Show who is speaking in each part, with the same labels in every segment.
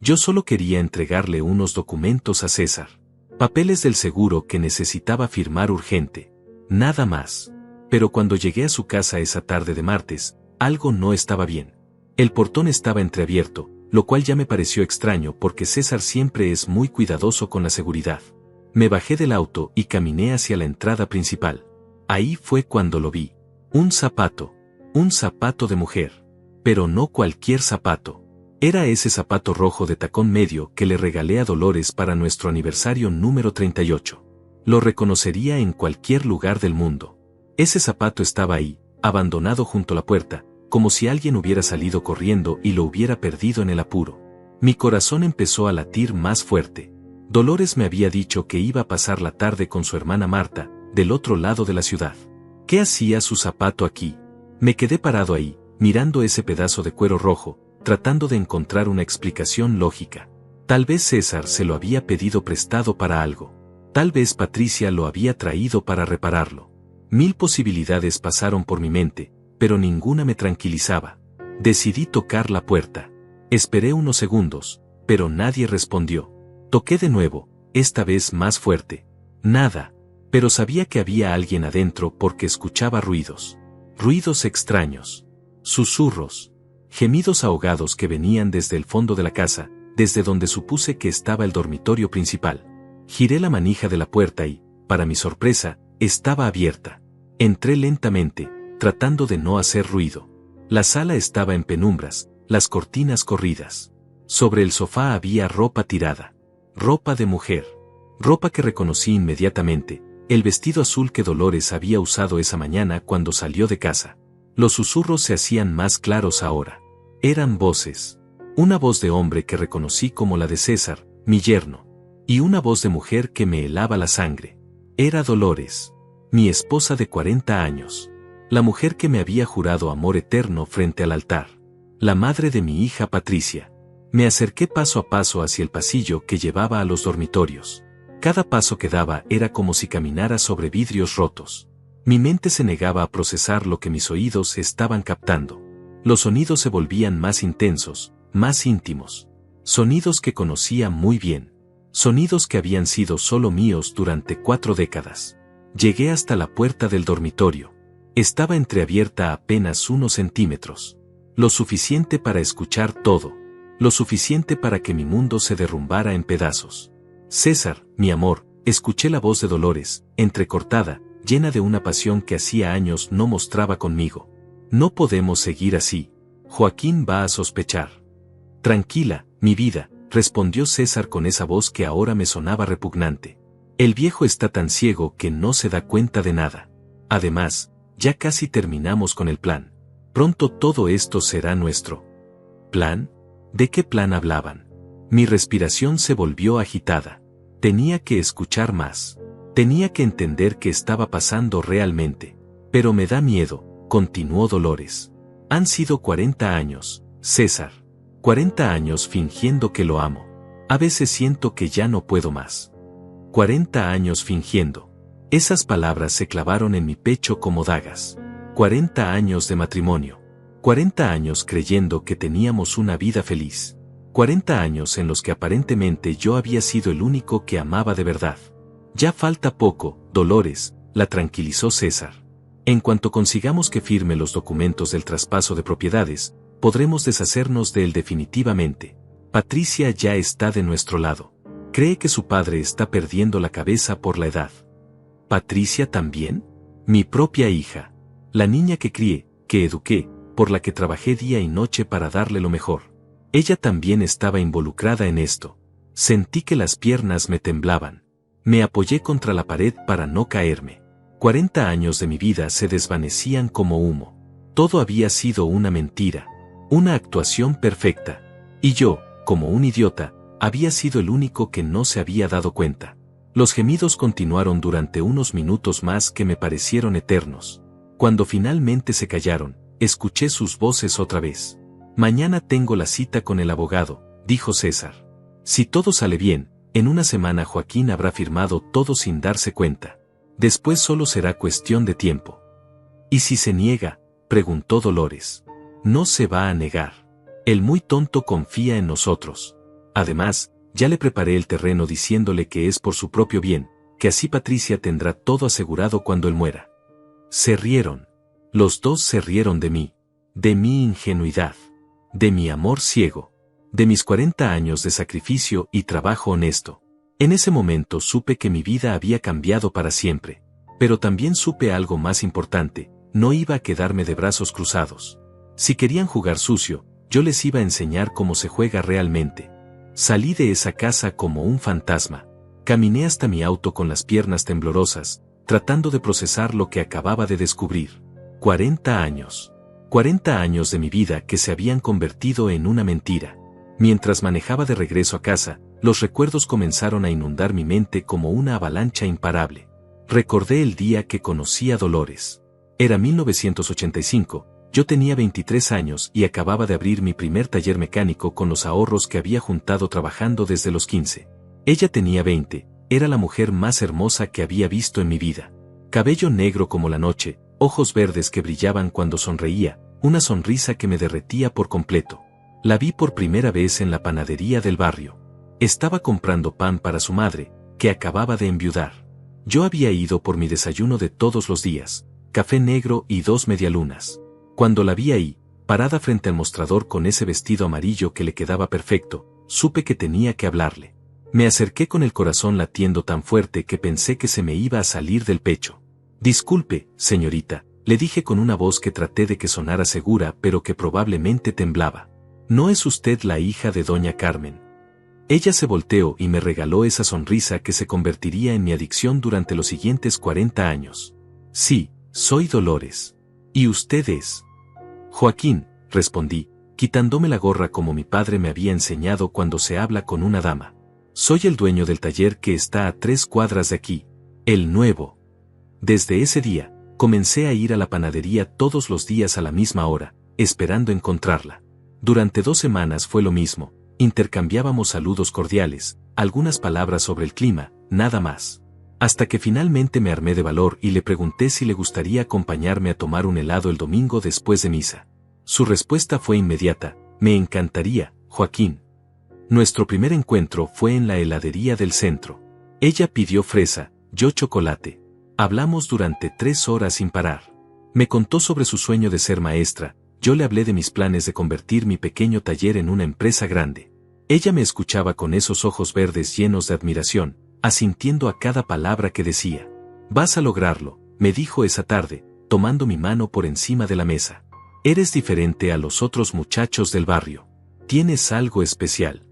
Speaker 1: Yo solo quería entregarle unos documentos a César. Papeles del seguro que necesitaba firmar urgente. Nada más. Pero cuando llegué a su casa esa tarde de martes, algo no estaba bien. El portón estaba entreabierto, lo cual ya me pareció extraño porque César siempre es muy cuidadoso con la seguridad. Me bajé del auto y caminé hacia la entrada principal. Ahí fue cuando lo vi. Un zapato de mujer. Pero no cualquier zapato. Era ese zapato rojo de tacón medio que le regalé a Dolores para nuestro aniversario número 38. Lo reconocería en cualquier lugar del mundo. Ese zapato estaba ahí, abandonado junto a la puerta, como si alguien hubiera salido corriendo y lo hubiera perdido en el apuro. Mi corazón empezó a latir más fuerte. Dolores me había dicho que iba a pasar la tarde con su hermana Marta, del otro lado de la ciudad. ¿Qué hacía su zapato aquí? Me quedé parado ahí, mirando ese pedazo de cuero rojo, tratando de encontrar una explicación lógica. Tal vez César se lo había pedido prestado para algo. Tal vez Patricia lo había traído para repararlo. Mil posibilidades pasaron por mi mente, pero ninguna me tranquilizaba. Decidí tocar la puerta. Esperé unos segundos, pero nadie respondió. Toqué de nuevo, esta vez más fuerte. Nada, pero sabía que había alguien adentro porque escuchaba ruidos. Ruidos extraños. Susurros. Gemidos ahogados que venían desde el fondo de la casa, desde donde supuse que estaba el dormitorio principal. Giré la manija de la puerta y, para mi sorpresa, estaba abierta. Entré lentamente, tratando de no hacer ruido. La sala estaba en penumbras, las cortinas corridas. Sobre el sofá había ropa tirada. Ropa de mujer. Ropa que reconocí inmediatamente, el vestido azul que Dolores había usado esa mañana cuando salió de casa. Los susurros se hacían más claros ahora. Eran voces. Una voz de hombre que reconocí como la de César, mi yerno. Y una voz de mujer que me helaba la sangre. Era Dolores, mi esposa de 40 años. La mujer que me había jurado amor eterno frente al altar. La madre de mi hija Patricia. Me acerqué paso a paso hacia el pasillo que llevaba a los dormitorios. Cada paso que daba era como si caminara sobre vidrios rotos. Mi mente se negaba a procesar lo que mis oídos estaban captando. Los sonidos se volvían más intensos, más íntimos. Sonidos que conocía muy bien. Sonidos que habían sido solo míos durante 4 décadas. Llegué hasta la puerta del dormitorio. Estaba entreabierta apenas unos centímetros. Lo suficiente para escuchar todo. Lo suficiente para que mi mundo se derrumbara en pedazos. César, mi amor, escuché la voz de Dolores, entrecortada, llena de una pasión que hacía años no mostraba conmigo. No podemos seguir así. Joaquín va a sospechar. Tranquila, mi vida, respondió César con esa voz que ahora me sonaba repugnante. El viejo está tan ciego que no se da cuenta de nada. Además, ya casi terminamos con el plan. Pronto todo esto será nuestro. ¿Plan? ¿De qué plan hablaban? Mi respiración se volvió agitada. Tenía que escuchar más. Tenía que entender qué estaba pasando realmente. Pero me da miedo, continuó Dolores. Han sido 40 años, César. 40 años fingiendo que lo amo. A veces siento que ya no puedo más. 40 años fingiendo. Esas palabras se clavaron en mi pecho como dagas. 40 años de matrimonio. 40 años creyendo que teníamos una vida feliz. 40 años en los que aparentemente yo había sido el único que amaba de verdad. Ya falta poco, Dolores, la tranquilizó César. En cuanto consigamos que firme los documentos del traspaso de propiedades, podremos deshacernos de él definitivamente. Patricia ya está de nuestro lado. Cree que su padre está perdiendo la cabeza por la edad. ¿Patricia también? Mi propia hija. La niña que crié, que eduqué, por la que trabajé día y noche para darle lo mejor. Ella también estaba involucrada en esto. Sentí que las piernas me temblaban. Me apoyé contra la pared para no caerme. 40 años de mi vida se desvanecían como humo. Todo había sido una mentira. Una actuación perfecta. Y yo, como un idiota, había sido el único que no se había dado cuenta. Los gemidos continuaron durante unos minutos más que me parecieron eternos. Cuando finalmente se callaron, escuché sus voces otra vez. Mañana tengo la cita con el abogado, dijo César. Si todo sale bien, en una semana Joaquín habrá firmado todo sin darse cuenta. Después solo será cuestión de tiempo. ¿Y si se niega?, preguntó Dolores. No se va a negar. El muy tonto confía en nosotros. Además, ya le preparé el terreno diciéndole que es por su propio bien, que así Patricia tendrá todo asegurado cuando él muera. Se rieron. Los dos se rieron de mí, de mi ingenuidad, de mi amor ciego, de mis 40 años de sacrificio y trabajo honesto. En ese momento supe que mi vida había cambiado para siempre, pero también supe algo más importante, no iba a quedarme de brazos cruzados. Si querían jugar sucio, yo les iba a enseñar cómo se juega realmente. Salí de esa casa como un fantasma. Caminé hasta mi auto con las piernas temblorosas, tratando de procesar lo que acababa de descubrir. 40 años. 40 años de mi vida que se habían convertido en una mentira. Mientras manejaba de regreso a casa, los recuerdos comenzaron a inundar mi mente como una avalancha imparable. Recordé el día que conocí a Dolores. Era 1985, yo tenía 23 años y acababa de abrir mi primer taller mecánico con los ahorros que había juntado trabajando desde los 15. Ella tenía 20, era la mujer más hermosa que había visto en mi vida. Cabello negro como la noche, ojos verdes que brillaban cuando sonreía, una sonrisa que me derretía por completo. La vi por primera vez en la panadería del barrio. Estaba comprando pan para su madre, que acababa de enviudar. Yo había ido por mi desayuno de todos los días, café negro y 2 medialunas. Cuando la vi ahí, parada frente al mostrador con ese vestido amarillo que le quedaba perfecto, supe que tenía que hablarle. Me acerqué con el corazón latiendo tan fuerte que pensé que se me iba a salir del pecho. Disculpe, señorita, le dije con una voz que traté de que sonara segura pero que probablemente temblaba. ¿No es usted la hija de doña Carmen? Ella se volteó y me regaló esa sonrisa que se convertiría en mi adicción durante los siguientes 40 años. Sí, soy Dolores. ¿Y usted es? Joaquín, respondí, quitándome la gorra como mi padre me había enseñado cuando se habla con una dama. Soy el dueño del taller que está a 3 cuadras de aquí, el nuevo. Desde ese día, comencé a ir a la panadería todos los días a la misma hora, esperando encontrarla. Durante 2 semanas fue lo mismo, intercambiábamos saludos cordiales, algunas palabras sobre el clima, nada más. Hasta que finalmente me armé de valor y le pregunté si le gustaría acompañarme a tomar un helado el domingo después de misa. Su respuesta fue inmediata, me encantaría, Joaquín. Nuestro primer encuentro fue en la heladería del centro. Ella pidió fresa, yo chocolate. Hablamos durante 3 horas sin parar. Me contó sobre su sueño de ser maestra, yo le hablé de mis planes de convertir mi pequeño taller en una empresa grande. Ella me escuchaba con esos ojos verdes llenos de admiración, asintiendo a cada palabra que decía. Vas a lograrlo, me dijo esa tarde, tomando mi mano por encima de la mesa. Eres diferente a los otros muchachos del barrio. Tienes algo especial.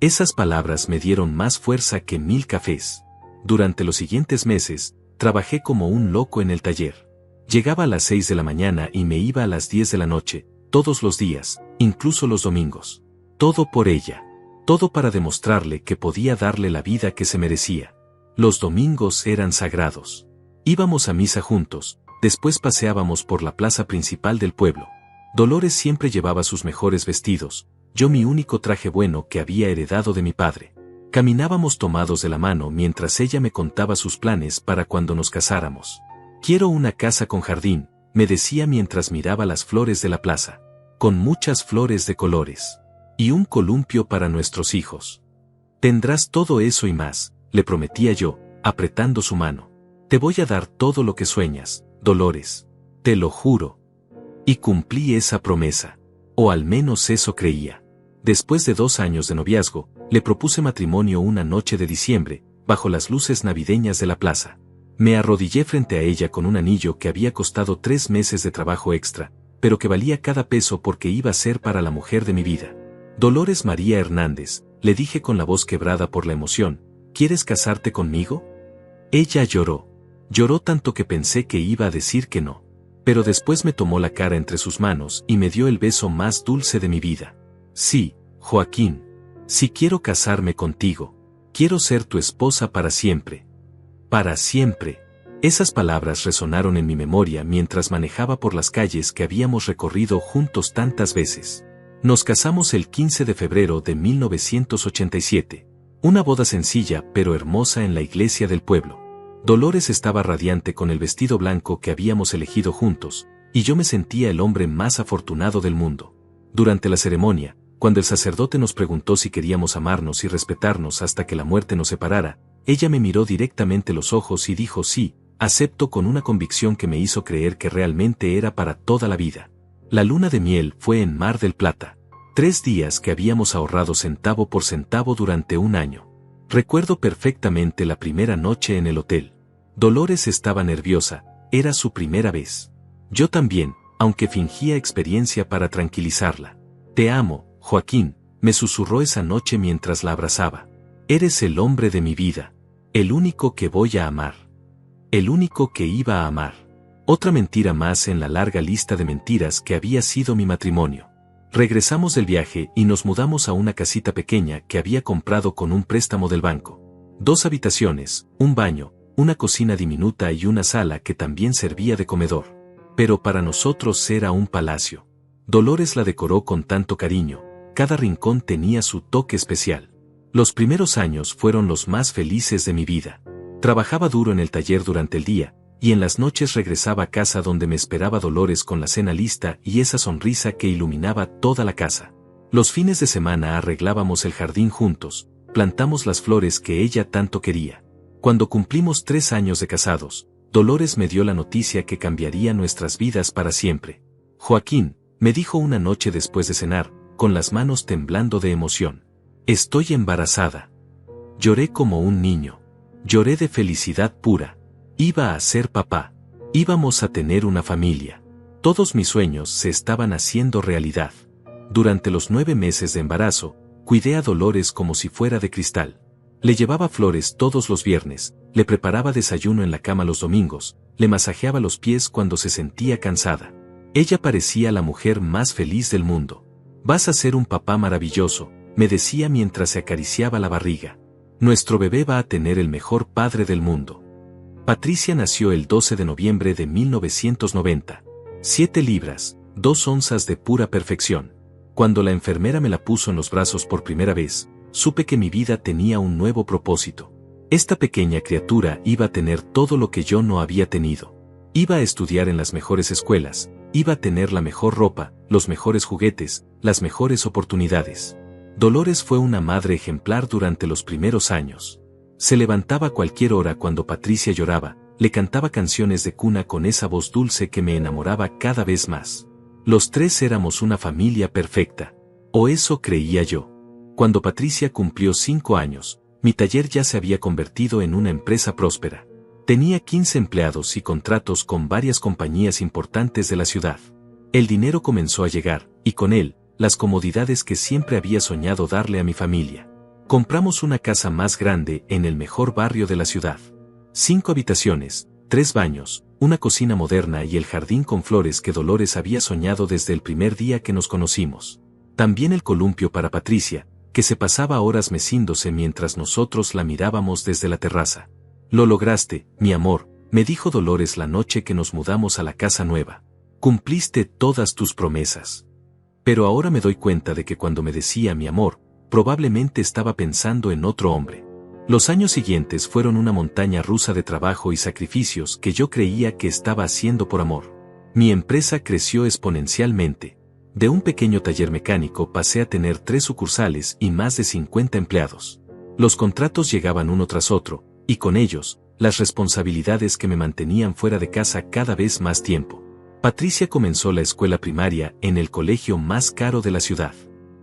Speaker 1: Esas palabras me dieron más fuerza que 1000 cafés. Durante los siguientes meses, trabajé como un loco en el taller. Llegaba a las 6 de la mañana y me iba a las 10 de la noche, todos los días, incluso los domingos. Todo por ella. Todo para demostrarle que podía darle la vida que se merecía. Los domingos eran sagrados. Íbamos a misa juntos, después paseábamos por la plaza principal del pueblo. Dolores siempre llevaba sus mejores vestidos, yo mi único traje bueno que había heredado de mi padre. Caminábamos tomados de la mano mientras ella me contaba sus planes para cuando nos casáramos. Quiero una casa con jardín, me decía mientras miraba las flores de la plaza. Con muchas flores de colores. Y un columpio para nuestros hijos. Tendrás todo eso y más, le prometía yo, apretando su mano. Te voy a dar todo lo que sueñas, Dolores. Te lo juro. Y cumplí esa promesa. O al menos eso creía. Después de 2 años de noviazgo, le propuse matrimonio una noche de diciembre, bajo las luces navideñas de la plaza. Me arrodillé frente a ella con un anillo que había costado 3 meses de trabajo extra, pero que valía cada peso porque iba a ser para la mujer de mi vida. Dolores María Hernández, le dije con la voz quebrada por la emoción, ¿quieres casarte conmigo? Ella lloró. Lloró tanto que pensé que iba a decir que no. Pero después me tomó la cara entre sus manos y me dio el beso más dulce de mi vida. Sí, Joaquín. Sí quiero casarme contigo. Quiero ser tu esposa para siempre. Para siempre. Esas palabras resonaron en mi memoria mientras manejaba por las calles que habíamos recorrido juntos tantas veces. Nos casamos el 15 de febrero de 1987. Una boda sencilla pero hermosa en la iglesia del pueblo. Dolores estaba radiante con el vestido blanco que habíamos elegido juntos, y yo me sentía el hombre más afortunado del mundo. Durante la ceremonia, Cuando el sacerdote nos preguntó si queríamos amarnos y respetarnos hasta que la muerte nos separara, ella me miró directamente los ojos y dijo sí, acepto, con una convicción que me hizo creer que realmente era para toda la vida. La luna de miel fue en Mar del Plata. 3 días que habíamos ahorrado centavo por centavo durante un año. Recuerdo perfectamente la primera noche en el hotel. Dolores estaba nerviosa, era su primera vez. Yo también, aunque fingía experiencia para tranquilizarla. Te amo, Joaquín, me susurró esa noche mientras la abrazaba. Eres el hombre de mi vida. El único que voy a amar. El único que iba a amar. Otra mentira más en la larga lista de mentiras que había sido mi matrimonio. Regresamos del viaje y nos mudamos a una casita pequeña que había comprado con un préstamo del banco. 2 habitaciones, un baño, una cocina diminuta y una sala que también servía de comedor. Pero para nosotros era un palacio. Dolores la decoró con tanto cariño, cada rincón tenía su toque especial. Los primeros años fueron los más felices de mi vida. Trabajaba duro en el taller durante el día, y en las noches regresaba a casa donde me esperaba Dolores con la cena lista y esa sonrisa que iluminaba toda la casa. Los fines de semana arreglábamos el jardín juntos, plantamos las flores que ella tanto quería. Cuando cumplimos 3 años de casados, Dolores me dio la noticia que cambiaría nuestras vidas para siempre. Joaquín, me dijo una noche después de cenar, con las manos temblando de emoción. Estoy embarazada. Lloré como un niño. Lloré de felicidad pura. Iba a ser papá. Íbamos a tener una familia. Todos mis sueños se estaban haciendo realidad. Durante los 9 meses de embarazo, cuidé a Dolores como si fuera de cristal. Le llevaba flores todos los viernes, le preparaba desayuno en la cama los domingos, le masajeaba los pies cuando se sentía cansada. Ella parecía la mujer más feliz del mundo. Vas a ser un papá maravilloso, me decía mientras se acariciaba la barriga. Nuestro bebé va a tener el mejor padre del mundo. Patricia nació el 12 de noviembre de 1990. 7 libras, 2 onzas de pura perfección. Cuando la enfermera me la puso en los brazos por primera vez, supe que mi vida tenía un nuevo propósito. Esta pequeña criatura iba a tener todo lo que yo no había tenido. Iba a estudiar en las mejores escuelas, iba a tener la mejor ropa, los mejores juguetes, las mejores oportunidades. Dolores fue una madre ejemplar durante los primeros años. Se levantaba a cualquier hora cuando Patricia lloraba, le cantaba canciones de cuna con esa voz dulce que me enamoraba cada vez más. Los 3 éramos una familia perfecta. O eso creía yo. Cuando Patricia cumplió 5 años, mi taller ya se había convertido en una empresa próspera. Tenía 15 empleados y contratos con varias compañías importantes de la ciudad. El dinero comenzó a llegar, y con él, las comodidades que siempre había soñado darle a mi familia. Compramos una casa más grande en el mejor barrio de la ciudad. 5 habitaciones, 3 baños, una cocina moderna y el jardín con flores que Dolores había soñado desde el primer día que nos conocimos. También el columpio para Patricia, que se pasaba horas meciéndose mientras nosotros la mirábamos desde la terraza. Lo lograste, mi amor, me dijo Dolores la noche que nos mudamos a la casa nueva. Cumpliste todas tus promesas. Pero ahora me doy cuenta de que cuando me decía mi amor, probablemente estaba pensando en otro hombre. Los años siguientes fueron una montaña rusa de trabajo y sacrificios que yo creía que estaba haciendo por amor. Mi empresa creció exponencialmente. De un pequeño taller mecánico pasé a tener 3 sucursales y más de 50 empleados. Los contratos llegaban uno tras otro, y con ellos, las responsabilidades que me mantenían fuera de casa cada vez más tiempo. Patricia comenzó la escuela primaria en el colegio más caro de la ciudad.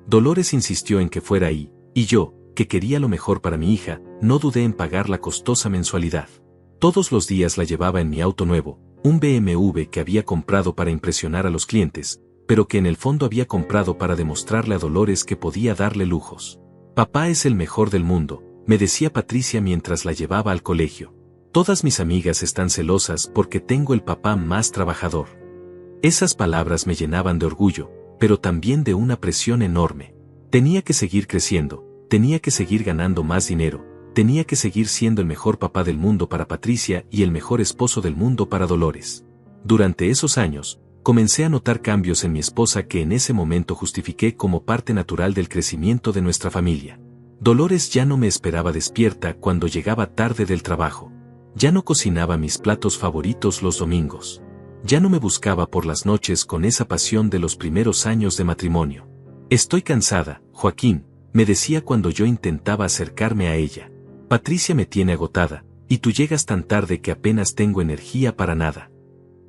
Speaker 1: Dolores insistió en que fuera ahí, y yo, que quería lo mejor para mi hija, no dudé en pagar la costosa mensualidad. Todos los días la llevaba en mi auto nuevo, un BMW que había comprado para impresionar a los clientes, pero que en el fondo había comprado para demostrarle a Dolores que podía darle lujos. Papá es el mejor del mundo, me decía Patricia mientras la llevaba al colegio. Todas mis amigas están celosas porque tengo el papá más trabajador. Esas palabras me llenaban de orgullo, pero también de una presión enorme. Tenía que seguir creciendo, tenía que seguir ganando más dinero, tenía que seguir siendo el mejor papá del mundo para Patricia y el mejor esposo del mundo para Dolores. Durante esos años, comencé a notar cambios en mi esposa que en ese momento justifiqué como parte natural del crecimiento de nuestra familia. Dolores ya no me esperaba despierta cuando llegaba tarde del trabajo. Ya no cocinaba mis platos favoritos los domingos. Ya no me buscaba por las noches con esa pasión de los primeros años de matrimonio. Estoy cansada, Joaquín, me decía cuando yo intentaba acercarme a ella. Patricia me tiene agotada, y tú llegas tan tarde que apenas tengo energía para nada.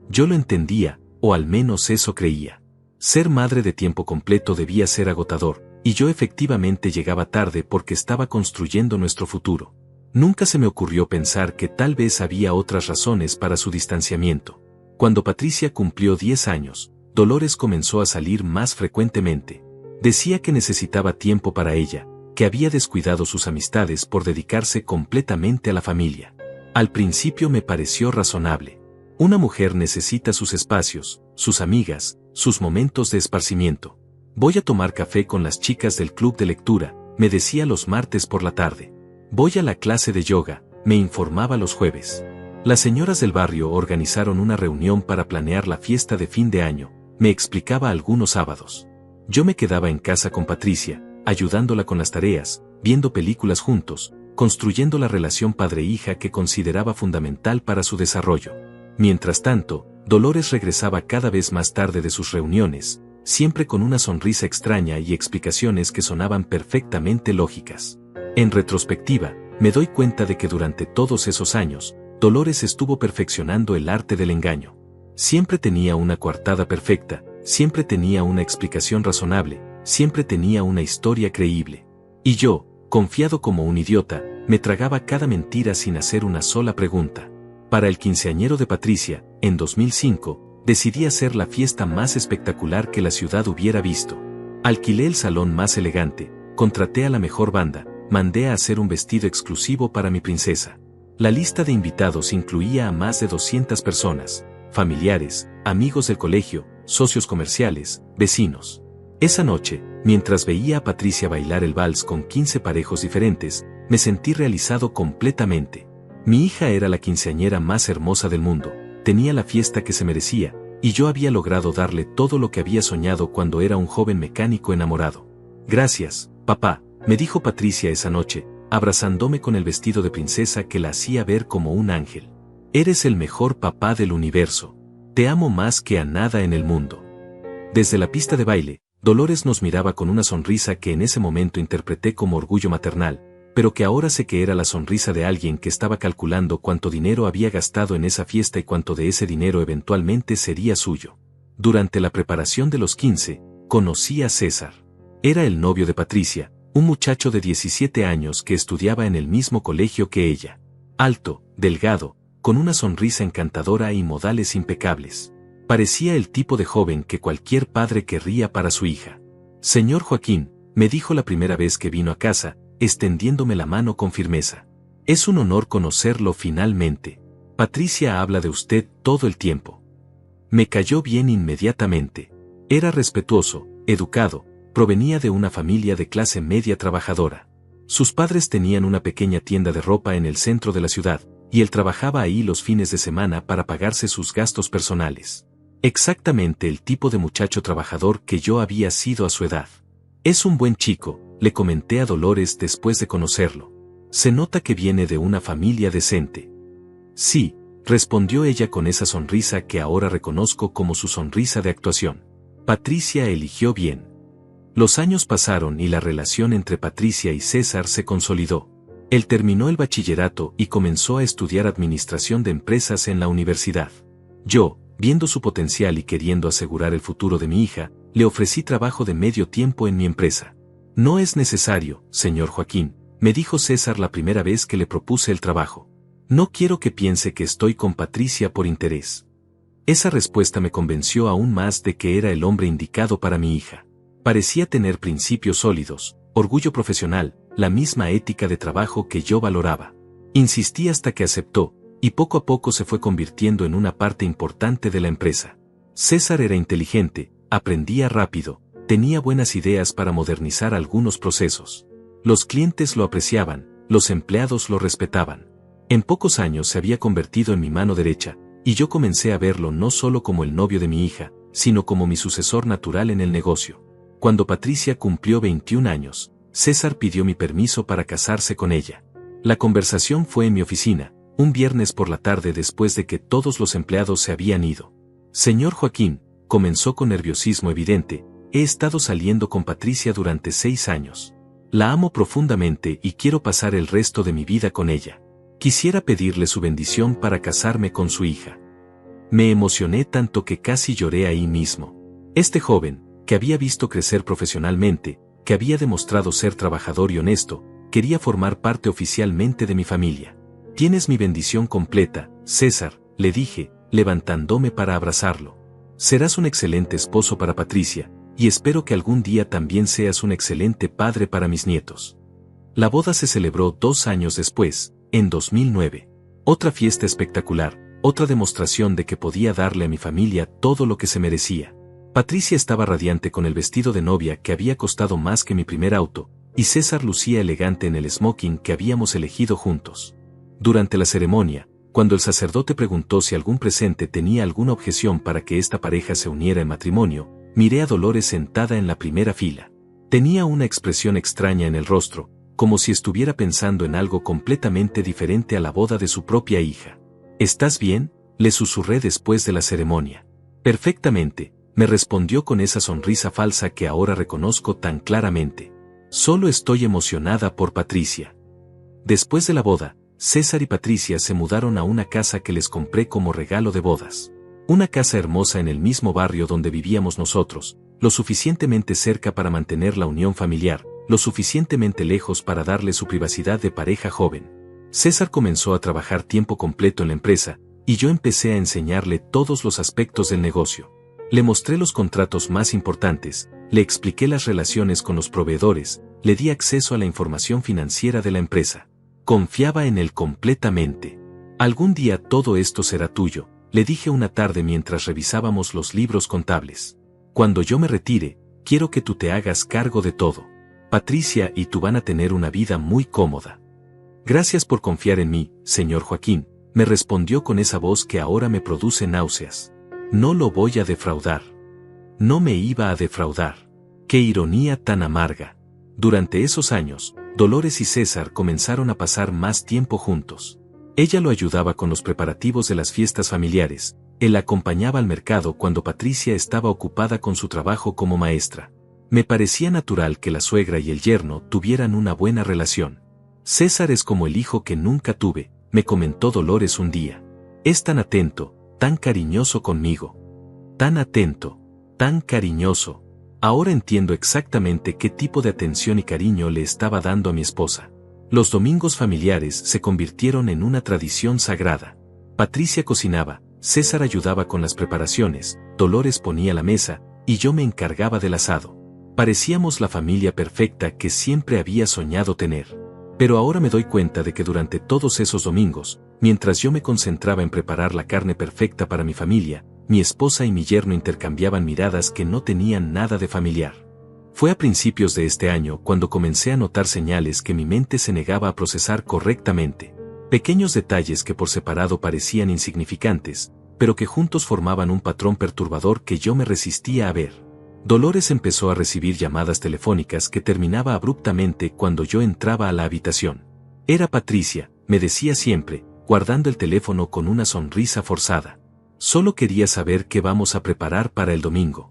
Speaker 1: Yo lo entendía, o al menos eso creía. Ser madre de tiempo completo debía ser agotador, y yo efectivamente llegaba tarde porque estaba construyendo nuestro futuro. Nunca se me ocurrió pensar que tal vez había otras razones para su distanciamiento. Cuando Patricia cumplió 10 años, Dolores comenzó a salir más frecuentemente. Decía que necesitaba tiempo para ella, que había descuidado sus amistades por dedicarse completamente a la familia. Al principio me pareció razonable. Una mujer necesita sus espacios, sus amigas, sus momentos de esparcimiento. Voy a tomar café con las chicas del club de lectura, me decía los martes por la tarde. Voy a la clase de yoga, me informaba los jueves. Las señoras del barrio organizaron una reunión para planear la fiesta de fin de año, me explicaba algunos sábados. Yo me quedaba en casa con Patricia, ayudándola con las tareas, viendo películas juntos, construyendo la relación padre-hija que consideraba fundamental para su desarrollo. Mientras tanto, Dolores regresaba cada vez más tarde de sus reuniones, siempre con una sonrisa extraña y explicaciones que sonaban perfectamente lógicas. En retrospectiva, me doy cuenta de que durante todos esos años, Dolores estuvo perfeccionando el arte del engaño. Siempre tenía una coartada perfecta, siempre tenía una explicación razonable, siempre tenía una historia creíble. Y yo, confiado como un idiota, me tragaba cada mentira sin hacer una sola pregunta. Para el quinceañero de Patricia, en 2005, decidí hacer la fiesta más espectacular que la ciudad hubiera visto. Alquilé el salón más elegante, contraté a la mejor banda, mandé a hacer un vestido exclusivo para mi princesa. La lista de invitados incluía a más de 200 personas, familiares, amigos del colegio, socios comerciales, vecinos. Esa noche, mientras veía a Patricia bailar el vals con 15 parejos diferentes, me sentí realizado completamente. Mi hija era la quinceañera más hermosa del mundo, tenía la fiesta que se merecía, y yo había logrado darle todo lo que había soñado cuando era un joven mecánico enamorado. Gracias, papá, me dijo Patricia esa noche, abrazándome con el vestido de princesa que la hacía ver como un ángel. Eres el mejor papá del universo. Te amo más que a nada en el mundo. Desde la pista de baile, Dolores nos miraba con una sonrisa que en ese momento interpreté como orgullo maternal, pero que ahora sé que era la sonrisa de alguien que estaba calculando cuánto dinero había gastado en esa fiesta y cuánto de ese dinero eventualmente sería suyo. Durante la preparación de los 15, conocí a César. Era el novio de Patricia, un muchacho de 17 años que estudiaba en el mismo colegio que ella. Alto, delgado, con una sonrisa encantadora y modales impecables. Parecía el tipo de joven que cualquier padre querría para su hija. Señor Joaquín, me dijo la primera vez que vino a casa, extendiéndome la mano con firmeza. Es un honor conocerlo finalmente. Patricia habla de usted todo el tiempo. Me cayó bien inmediatamente. Era respetuoso, educado, provenía de una familia de clase media trabajadora. Sus padres tenían una pequeña tienda de ropa en el centro de la ciudad, y él trabajaba ahí los fines de semana para pagarse sus gastos personales. Exactamente el tipo de muchacho trabajador que yo había sido a su edad. Es un buen chico, le comenté a Dolores después de conocerlo. Se nota que viene de una familia decente. Sí, respondió ella con esa sonrisa que ahora reconozco como su sonrisa de actuación. Patricia eligió bien. Los años pasaron y la relación entre Patricia y César se consolidó. Él terminó el bachillerato y comenzó a estudiar administración de empresas en la universidad. Yo, viendo su potencial y queriendo asegurar el futuro de mi hija, le ofrecí trabajo de medio tiempo en mi empresa. No es necesario, señor Joaquín, me dijo César la primera vez que le propuse el trabajo. No quiero que piense que estoy con Patricia por interés. Esa respuesta me convenció aún más de que era el hombre indicado para mi hija. Parecía tener principios sólidos, orgullo profesional, la misma ética de trabajo que yo valoraba. Insistí hasta que aceptó, y poco a poco se fue convirtiendo en una parte importante de la empresa. César era inteligente, aprendía rápido, tenía buenas ideas para modernizar algunos procesos. Los clientes lo apreciaban, los empleados lo respetaban. En pocos años se había convertido en mi mano derecha, y yo comencé a verlo no solo como el novio de mi hija, sino como mi sucesor natural en el negocio. Cuando Patricia cumplió 21 años, César pidió mi permiso para casarse con ella. La conversación fue en mi oficina, un viernes por la tarde después de que todos los empleados se habían ido. Señor Joaquín, comenzó con nerviosismo evidente, he estado saliendo con Patricia durante 6 años. La amo profundamente y quiero pasar el resto de mi vida con ella. Quisiera pedirle su bendición para casarme con su hija. Me emocioné tanto que casi lloré ahí mismo. Este joven, que había visto crecer profesionalmente, que había demostrado ser trabajador y honesto, quería formar parte oficialmente de mi familia. Tienes mi bendición completa, César, le dije, levantándome para abrazarlo. Serás un excelente esposo para Patricia, y espero que algún día también seas un excelente padre para mis nietos. La boda se celebró 2 años después, en 2009. Otra fiesta espectacular, otra demostración de que podía darle a mi familia todo lo que se merecía. Patricia estaba radiante con el vestido de novia que había costado más que mi primer auto, y César lucía elegante en el smoking que habíamos elegido juntos. Durante la ceremonia, cuando el sacerdote preguntó si algún presente tenía alguna objeción para que esta pareja se uniera en matrimonio, miré a Dolores sentada en la primera fila. Tenía una expresión extraña en el rostro, como si estuviera pensando en algo completamente diferente a la boda de su propia hija. ¿Estás bien?, le susurré después de la ceremonia. Perfectamente, me respondió con esa sonrisa falsa que ahora reconozco tan claramente. Solo estoy emocionada por Patricia. Después de la boda, César y Patricia se mudaron a una casa que les compré como regalo de bodas. Una casa hermosa en el mismo barrio donde vivíamos nosotros, lo suficientemente cerca para mantener la unión familiar, lo suficientemente lejos para darle su privacidad de pareja joven. César comenzó a trabajar tiempo completo en la empresa, y yo empecé a enseñarle todos los aspectos del negocio. Le mostré los contratos más importantes, le expliqué las relaciones con los proveedores, le di acceso a la información financiera de la empresa. Confiaba en él completamente. Algún día todo esto será tuyo, le dije una tarde mientras revisábamos los libros contables. Cuando yo me retire, quiero que tú te hagas cargo de todo. Patricia y tú van a tener una vida muy cómoda. Gracias por confiar en mí, señor Joaquín, me respondió con esa voz que ahora me produce náuseas. No lo voy a defraudar. No me iba a defraudar. Qué ironía tan amarga. Durante esos años, Dolores y César comenzaron a pasar más tiempo juntos. Ella lo ayudaba con los preparativos de las fiestas familiares, él la acompañaba al mercado cuando Patricia estaba ocupada con su trabajo como maestra. Me parecía natural que la suegra y el yerno tuvieran una buena relación. César es como el hijo que nunca tuve, me comentó Dolores un día. Es tan atento, tan cariñoso conmigo. Tan atento, tan cariñoso. Ahora entiendo exactamente qué tipo de atención y cariño le estaba dando a mi esposa. Los domingos familiares se convirtieron en una tradición sagrada. Patricia cocinaba, César ayudaba con las preparaciones, Dolores ponía la mesa, y yo me encargaba del asado. Parecíamos la familia perfecta que siempre había soñado tener. Pero ahora me doy cuenta de que durante todos esos domingos, mientras yo me concentraba en preparar la carne perfecta para mi familia, mi esposa y mi yerno intercambiaban miradas que no tenían nada de familiar. Fue a principios de este año cuando comencé a notar señales que mi mente se negaba a procesar correctamente. Pequeños detalles que por separado parecían insignificantes, pero que juntos formaban un patrón perturbador que yo me resistía a ver. Dolores empezó a recibir llamadas telefónicas que terminaba abruptamente cuando yo entraba a la habitación. Era Patricia, me decía siempre, guardando el teléfono con una sonrisa forzada. Solo quería saber qué vamos a preparar para el domingo.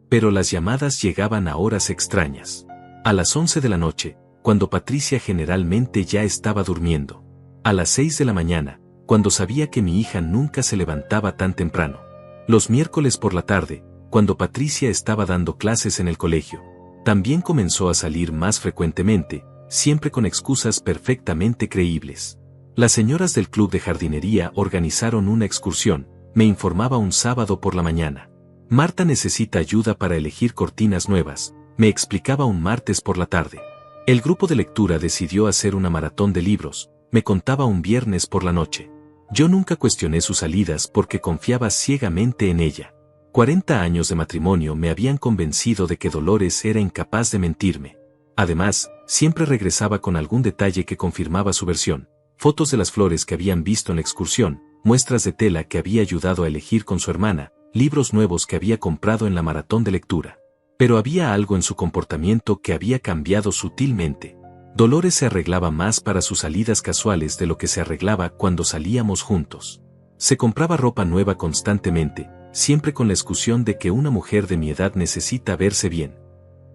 Speaker 1: Pero las llamadas llegaban a horas extrañas. A las 11 de la noche, cuando Patricia generalmente ya estaba durmiendo. A las 6 de la mañana, cuando sabía que mi hija nunca se levantaba tan temprano. Los miércoles por la tarde, cuando Patricia estaba dando clases en el colegio. También comenzó a salir más frecuentemente, siempre con excusas perfectamente creíbles. Las señoras del club de jardinería organizaron una excursión, me informaba un sábado por la mañana. Marta necesita ayuda para elegir cortinas nuevas, me explicaba un martes por la tarde. El grupo de lectura decidió hacer una maratón de libros, me contaba un viernes por la noche. Yo nunca cuestioné sus salidas porque confiaba ciegamente en ella. 40 años de matrimonio me habían convencido de que Dolores era incapaz de mentirme. Además, siempre regresaba con algún detalle que confirmaba su versión. Fotos de las flores que habían visto en la excursión, muestras de tela que había ayudado a elegir con su hermana, libros nuevos que había comprado en la maratón de lectura. Pero había algo en su comportamiento que había cambiado sutilmente. Dolores se arreglaba más para sus salidas casuales de lo que se arreglaba cuando salíamos juntos. Se compraba ropa nueva constantemente, siempre con la excusión de que una mujer de mi edad necesita verse bien.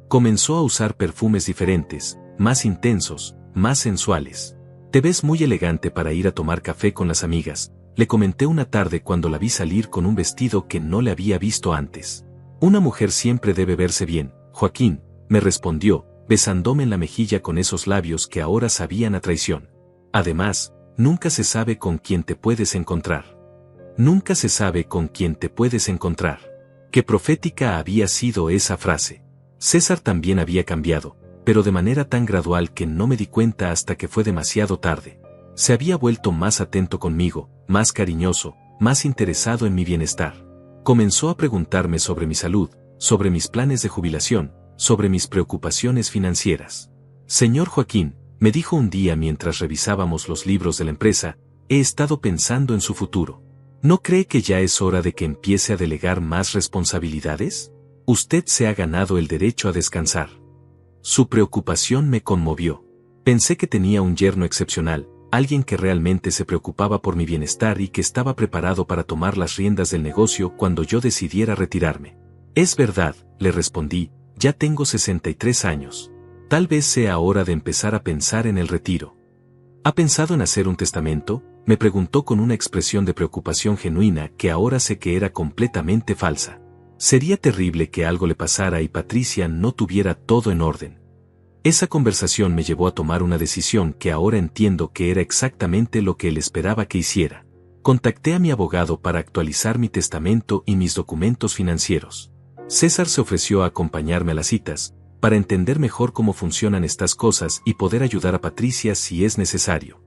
Speaker 1: Comenzó a usar perfumes diferentes, más intensos, más sensuales. Te ves muy elegante para ir a tomar café con las amigas, le comenté una tarde cuando la vi salir con un vestido que no le había visto antes. Una mujer siempre debe verse bien, Joaquín, me respondió, besándome en la mejilla con esos labios que ahora sabían a traición. Además, nunca se sabe con quién te puedes encontrar. Nunca se sabe con quién te puedes encontrar. Qué profética había sido esa frase. César también había cambiado, pero de manera tan gradual que no me di cuenta hasta que fue demasiado tarde. Se había vuelto más atento conmigo, más cariñoso, más interesado en mi bienestar. Comenzó a preguntarme sobre mi salud, sobre mis planes de jubilación, sobre mis preocupaciones financieras. Señor Joaquín, me dijo un día mientras revisábamos los libros de la empresa, he estado pensando en su futuro. ¿No cree que ya es hora de que empiece a delegar más responsabilidades? Usted se ha ganado el derecho a descansar. Su preocupación me conmovió. Pensé que tenía un yerno excepcional, alguien que realmente se preocupaba por mi bienestar y que estaba preparado para tomar las riendas del negocio cuando yo decidiera retirarme. Es verdad, le respondí, ya tengo 63 años. Tal vez sea hora de empezar a pensar en el retiro. ¿Ha pensado en hacer un testamento?, me preguntó con una expresión de preocupación genuina que ahora sé que era completamente falsa. Sería terrible que algo le pasara y Patricia no tuviera todo en orden. Esa conversación me llevó a tomar una decisión que ahora entiendo que era exactamente lo que él esperaba que hiciera. Contacté a mi abogado para actualizar mi testamento y mis documentos financieros. César se ofreció a acompañarme a las citas, para entender mejor cómo funcionan estas cosas y poder ayudar a Patricia si es necesario.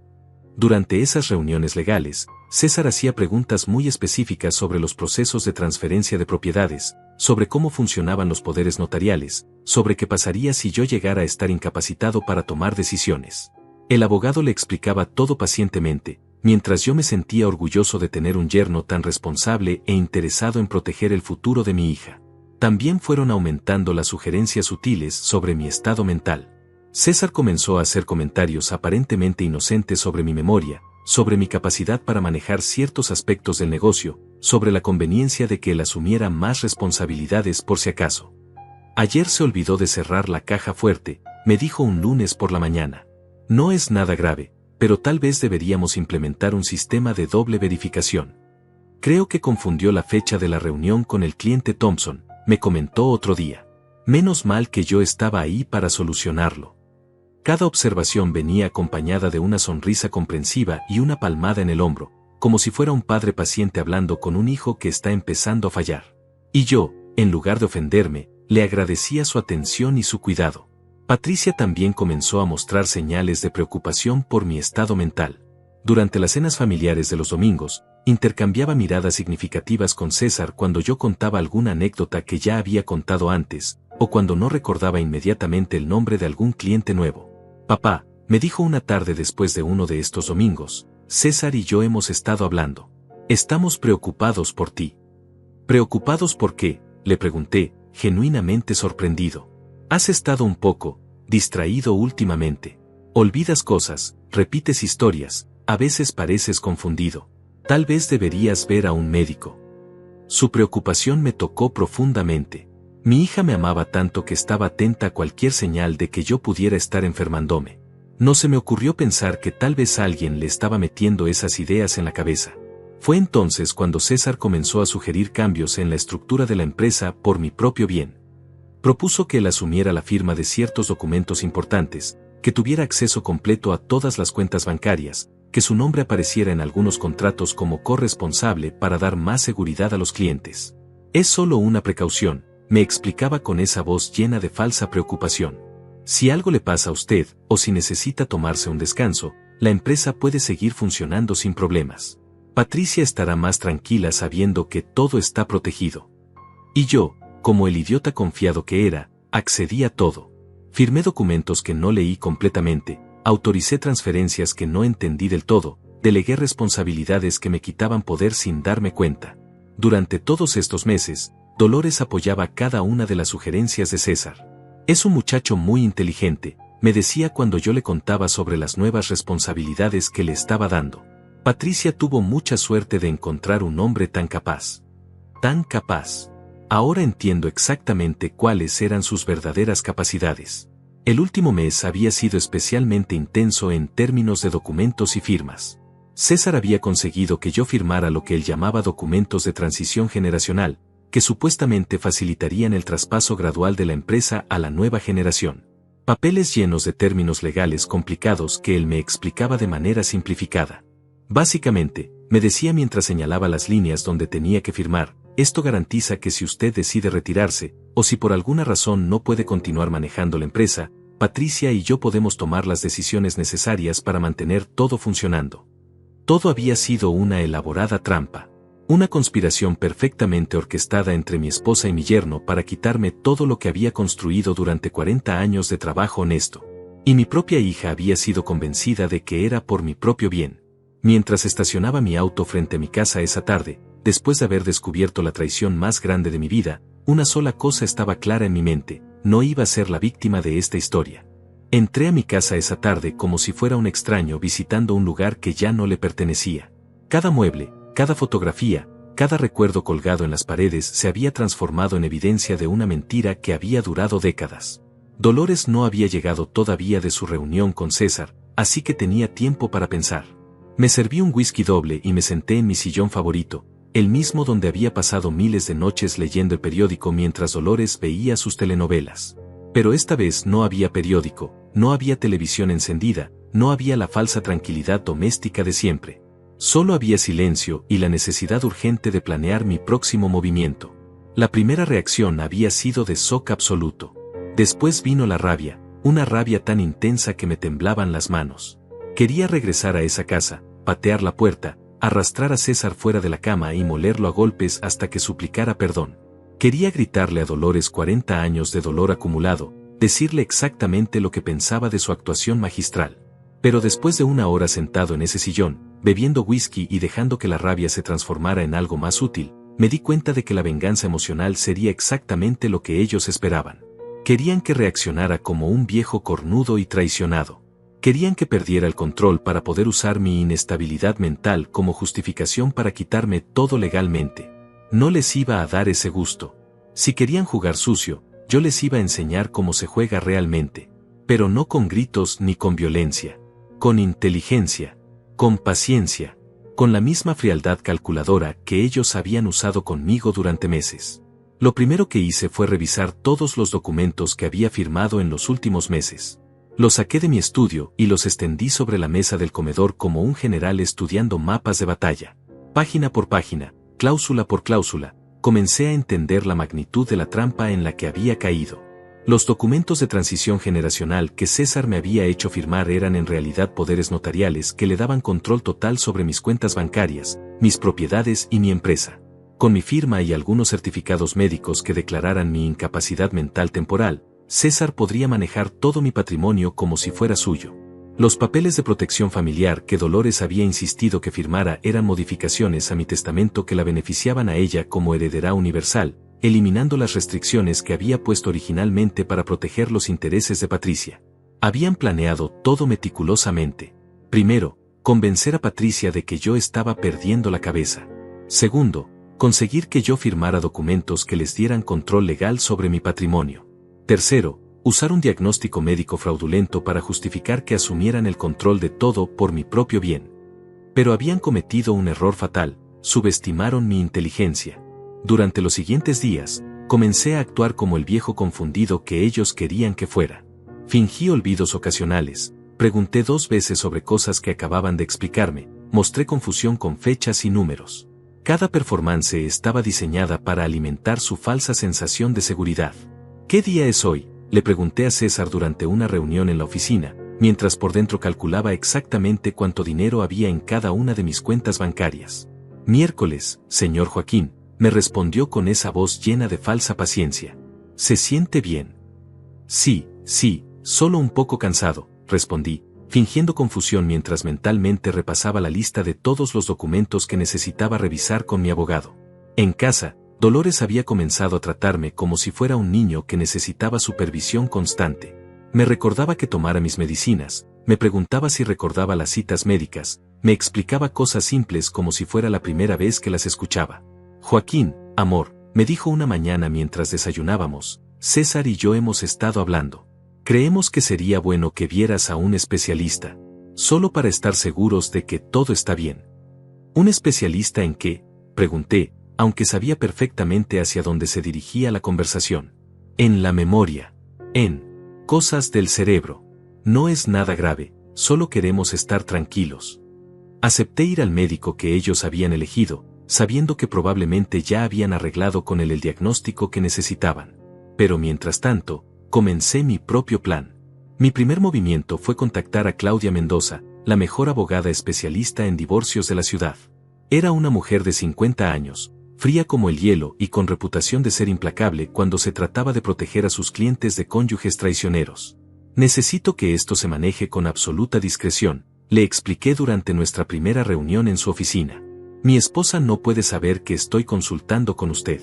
Speaker 1: Durante esas reuniones legales, César hacía preguntas muy específicas sobre los procesos de transferencia de propiedades, sobre cómo funcionaban los poderes notariales, sobre qué pasaría si yo llegara a estar incapacitado para tomar decisiones. El abogado le explicaba todo pacientemente, mientras yo me sentía orgulloso de tener un yerno tan responsable e interesado en proteger el futuro de mi hija. También fueron aumentando las sugerencias sutiles sobre mi estado mental. César comenzó a hacer comentarios aparentemente inocentes sobre mi memoria, sobre mi capacidad para manejar ciertos aspectos del negocio, sobre la conveniencia de que él asumiera más responsabilidades por si acaso. Ayer se olvidó de cerrar la caja fuerte, me dijo un lunes por la mañana. No es nada grave, pero tal vez deberíamos implementar un sistema de doble verificación. Creo que confundió la fecha de la reunión con el cliente Thompson, me comentó otro día. Menos mal que yo estaba ahí para solucionarlo. Cada observación venía acompañada de una sonrisa comprensiva y una palmada en el hombro, como si fuera un padre paciente hablando con un hijo que está empezando a fallar. Y yo, en lugar de ofenderme, le agradecía su atención y su cuidado. Patricia también comenzó a mostrar señales de preocupación por mi estado mental. Durante las cenas familiares de los domingos, intercambiaba miradas significativas con César cuando yo contaba alguna anécdota que ya había contado antes, o cuando no recordaba inmediatamente el nombre de algún cliente nuevo. Papá, me dijo una tarde después de uno de estos domingos, César y yo hemos estado hablando. Estamos preocupados por ti. ¿Preocupados por qué?, le pregunté, genuinamente sorprendido. Has estado un poco distraído últimamente. Olvidas cosas, repites historias, a veces pareces confundido. Tal vez deberías ver a un médico. Su preocupación me tocó profundamente. Mi hija me amaba tanto que estaba atenta a cualquier señal de que yo pudiera estar enfermándome. No se me ocurrió pensar que tal vez alguien le estaba metiendo esas ideas en la cabeza. Fue entonces cuando César comenzó a sugerir cambios en la estructura de la empresa por mi propio bien. Propuso que él asumiera la firma de ciertos documentos importantes, que tuviera acceso completo a todas las cuentas bancarias, que su nombre apareciera en algunos contratos como corresponsable para dar más seguridad a los clientes. Es solo una precaución, me explicaba con esa voz llena de falsa preocupación. Si algo le pasa a usted, o si necesita tomarse un descanso, la empresa puede seguir funcionando sin problemas. Patricia estará más tranquila sabiendo que todo está protegido. Y yo, como el idiota confiado que era, accedí a todo. Firmé documentos que no leí completamente, autoricé transferencias que no entendí del todo, delegué responsabilidades que me quitaban poder sin darme cuenta. Durante todos estos meses, Dolores apoyaba cada una de las sugerencias de César. Es un muchacho muy inteligente, me decía cuando yo le contaba sobre las nuevas responsabilidades que le estaba dando. Patricia tuvo mucha suerte de encontrar un hombre tan capaz. tan capaz. Ahora entiendo exactamente cuáles eran sus verdaderas capacidades. El último mes había sido especialmente intenso en términos de documentos y firmas. César había conseguido que yo firmara lo que él llamaba documentos de transición generacional, que supuestamente facilitarían el traspaso gradual de la empresa a la nueva generación. Papeles llenos de términos legales complicados que él me explicaba de manera simplificada. Básicamente, me decía mientras señalaba las líneas donde tenía que firmar, esto garantiza que si usted decide retirarse, o si por alguna razón no puede continuar manejando la empresa, Patricia y yo podemos tomar las decisiones necesarias para mantener todo funcionando. Todo había sido una elaborada trampa. Una conspiración perfectamente orquestada entre mi esposa y mi yerno para quitarme todo lo que había construido durante 40 años de trabajo honesto. Y mi propia hija había sido convencida de que era por mi propio bien. Mientras estacionaba mi auto frente a mi casa esa tarde, después de haber descubierto la traición más grande de mi vida, una sola cosa estaba clara en mi mente: no iba a ser la víctima de esta historia. Entré a mi casa esa tarde como si fuera un extraño visitando un lugar que ya no le pertenecía. Cada mueble, cada fotografía, cada recuerdo colgado en las paredes se había transformado en evidencia de una mentira que había durado décadas. Dolores no había llegado todavía de su reunión con César, así que tenía tiempo para pensar. Me serví un whisky doble y me senté en mi sillón favorito, el mismo donde había pasado miles de noches leyendo el periódico mientras Dolores veía sus telenovelas. Pero esta vez no había periódico, no había televisión encendida, no había la falsa tranquilidad doméstica de siempre. Solo había silencio y la necesidad urgente de planear mi próximo movimiento. La primera reacción había sido de shock absoluto. Después vino la rabia, una rabia tan intensa que me temblaban las manos. Quería regresar a esa casa, patear la puerta, arrastrar a César fuera de la cama y molerlo a golpes hasta que suplicara perdón. Quería gritarle a Dolores 40 años de dolor acumulado, decirle exactamente lo que pensaba de su actuación magistral. Pero después de una hora sentado en ese sillón, bebiendo whisky y dejando que la rabia se transformara en algo más útil, me di cuenta de que la venganza emocional sería exactamente lo que ellos esperaban. Querían que reaccionara como un viejo cornudo y traicionado. Querían que perdiera el control para poder usar mi inestabilidad mental como justificación para quitarme todo legalmente. No les iba a dar ese gusto. Si querían jugar sucio, yo les iba a enseñar cómo se juega realmente. Pero no con gritos ni con violencia. Con inteligencia. Con paciencia. Con la misma frialdad calculadora que ellos habían usado conmigo durante meses. Lo primero que hice fue revisar todos los documentos que había firmado en los últimos meses. Los saqué de mi estudio y los extendí sobre la mesa del comedor como un general estudiando mapas de batalla. Página por página, cláusula por cláusula, comencé a entender la magnitud de la trampa en la que había caído. Los documentos de transición generacional que César me había hecho firmar eran en realidad poderes notariales que le daban control total sobre mis cuentas bancarias, mis propiedades y mi empresa. Con mi firma y algunos certificados médicos que declararan mi incapacidad mental temporal, César podría manejar todo mi patrimonio como si fuera suyo. Los papeles de protección familiar que Dolores había insistido que firmara eran modificaciones a mi testamento que la beneficiaban a ella como heredera universal, eliminando las restricciones que había puesto originalmente para proteger los intereses de Patricia. Habían planeado todo meticulosamente. Primero, convencer a Patricia de que yo estaba perdiendo la cabeza. Segundo, conseguir que yo firmara documentos que les dieran control legal sobre mi patrimonio. Tercero, usar un diagnóstico médico fraudulento para justificar que asumieran el control de todo por mi propio bien. Pero habían cometido un error fatal, subestimaron mi inteligencia. Durante los siguientes días, comencé a actuar como el viejo confundido que ellos querían que fuera. Fingí olvidos ocasionales, pregunté 2 veces sobre cosas que acababan de explicarme, mostré confusión con fechas y números. Cada performance estaba diseñada para alimentar su falsa sensación de seguridad. ¿Qué día es hoy?, le pregunté a César durante una reunión en la oficina, mientras por dentro calculaba exactamente cuánto dinero había en cada una de mis cuentas bancarias. Miércoles, señor Joaquín, me respondió con esa voz llena de falsa paciencia. ¿Se siente bien? Sí, solo un poco cansado, respondí, fingiendo confusión mientras mentalmente repasaba la lista de todos los documentos que necesitaba revisar con mi abogado. En casa, Dolores había comenzado a tratarme como si fuera un niño que necesitaba supervisión constante. Me recordaba que tomara mis medicinas, me preguntaba si recordaba las citas médicas, me explicaba cosas simples como si fuera la primera vez que las escuchaba. Joaquín, Amor, me dijo una mañana mientras desayunábamos, César y yo hemos estado hablando. Creemos que sería bueno que vieras a un especialista, solo para estar seguros de que todo está bien. ¿Un especialista en qué?, pregunté, aunque sabía perfectamente hacia dónde se dirigía la conversación. En la memoria. En cosas del cerebro. No es nada grave, solo queremos estar tranquilos. Acepté ir al médico que ellos habían elegido, sabiendo que probablemente ya habían arreglado con él el diagnóstico que necesitaban. Pero mientras tanto, comencé mi propio plan. Mi primer movimiento fue contactar a Claudia Mendoza, la mejor abogada especialista en divorcios de la ciudad. Era una mujer de 50 años, fría como el hielo y con reputación de ser implacable cuando se trataba de proteger a sus clientes de cónyuges traicioneros. Necesito que esto se maneje con absoluta discreción, le expliqué durante nuestra primera reunión en su oficina. Mi esposa no puede saber que estoy consultando con usted.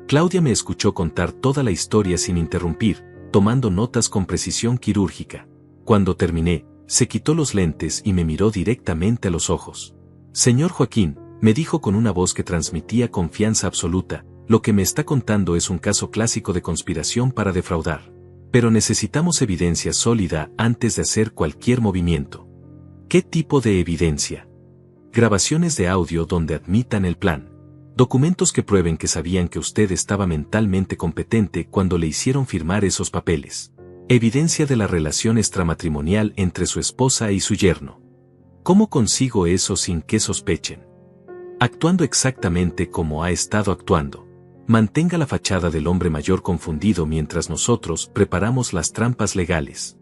Speaker 1: Claudia me escuchó contar toda la historia sin interrumpir, tomando notas con precisión quirúrgica. Cuando terminé, se quitó los lentes y me miró directamente a los ojos. Señor Joaquín, me dijo con una voz que transmitía confianza absoluta, lo que me está contando es un caso clásico de conspiración para defraudar. Pero necesitamos evidencia sólida antes de hacer cualquier movimiento. ¿Qué tipo de evidencia? Grabaciones de audio donde admitan el plan. Documentos que prueben que sabían que usted estaba mentalmente competente cuando le hicieron firmar esos papeles. Evidencia de la relación extramatrimonial entre su esposa y su yerno. ¿Cómo consigo eso sin que sospechen? Actuando exactamente como ha estado actuando. Mantenga la fachada del hombre mayor confundido mientras nosotros preparamos las trampas legales.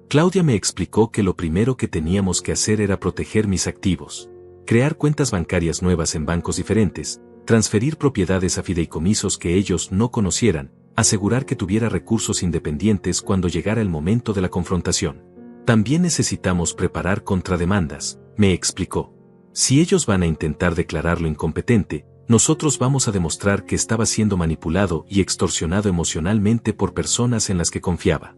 Speaker 1: Claudia me explicó que lo primero que teníamos que hacer era proteger mis activos. Crear cuentas bancarias nuevas en bancos diferentes, transferir propiedades a fideicomisos que ellos no conocieran, asegurar que tuviera recursos independientes cuando llegara el momento de la confrontación. También necesitamos preparar contrademandas, me explicó. Si ellos van a intentar declararlo incompetente, nosotros vamos a demostrar que estaba siendo manipulado y extorsionado emocionalmente por personas en las que confiaba.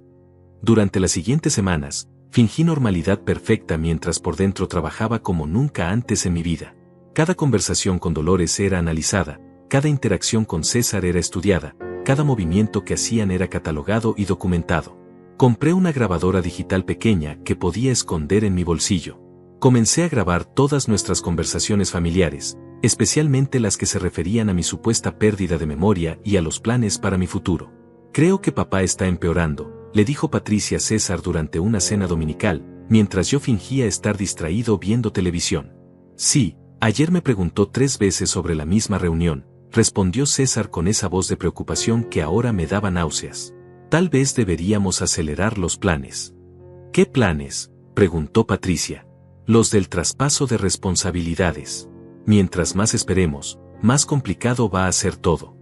Speaker 1: Durante las siguientes semanas, fingí normalidad perfecta mientras por dentro trabajaba como nunca antes en mi vida. Cada conversación con Dolores era analizada, cada interacción con César era estudiada, cada movimiento que hacían era catalogado y documentado. Compré una grabadora digital pequeña que podía esconder en mi bolsillo. Comencé a grabar todas nuestras conversaciones familiares, especialmente las que se referían a mi supuesta pérdida de memoria y a los planes para mi futuro. Creo que papá está empeorando, le dijo Patricia a César durante una cena dominical, mientras yo fingía estar distraído viendo televisión. Sí, ayer me preguntó 3 veces sobre la misma reunión, respondió César con esa voz de preocupación que ahora me daba náuseas. Tal vez deberíamos acelerar los planes. ¿Qué planes?, preguntó Patricia. Los del traspaso de responsabilidades. Mientras más esperemos, más complicado va a ser todo.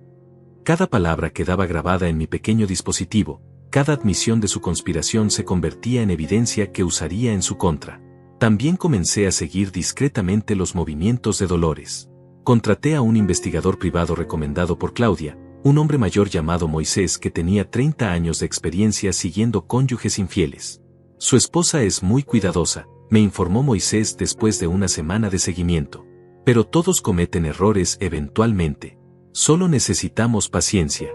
Speaker 1: Cada palabra quedaba grabada en mi pequeño dispositivo, cada admisión de su conspiración se convertía en evidencia que usaría en su contra. También comencé a seguir discretamente los movimientos de Dolores. Contraté a un investigador privado recomendado por Claudia, un hombre mayor llamado Moisés que tenía 30 años de experiencia siguiendo cónyuges infieles. Su esposa es muy cuidadosa, me informó Moisés después de una semana de seguimiento. Pero todos cometen errores eventualmente. Solo necesitamos paciencia.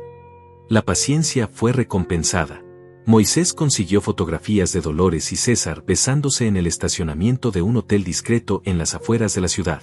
Speaker 1: La paciencia fue recompensada. Moisés consiguió fotografías de Dolores y César besándose en el estacionamiento de un hotel discreto en las afueras de la ciudad.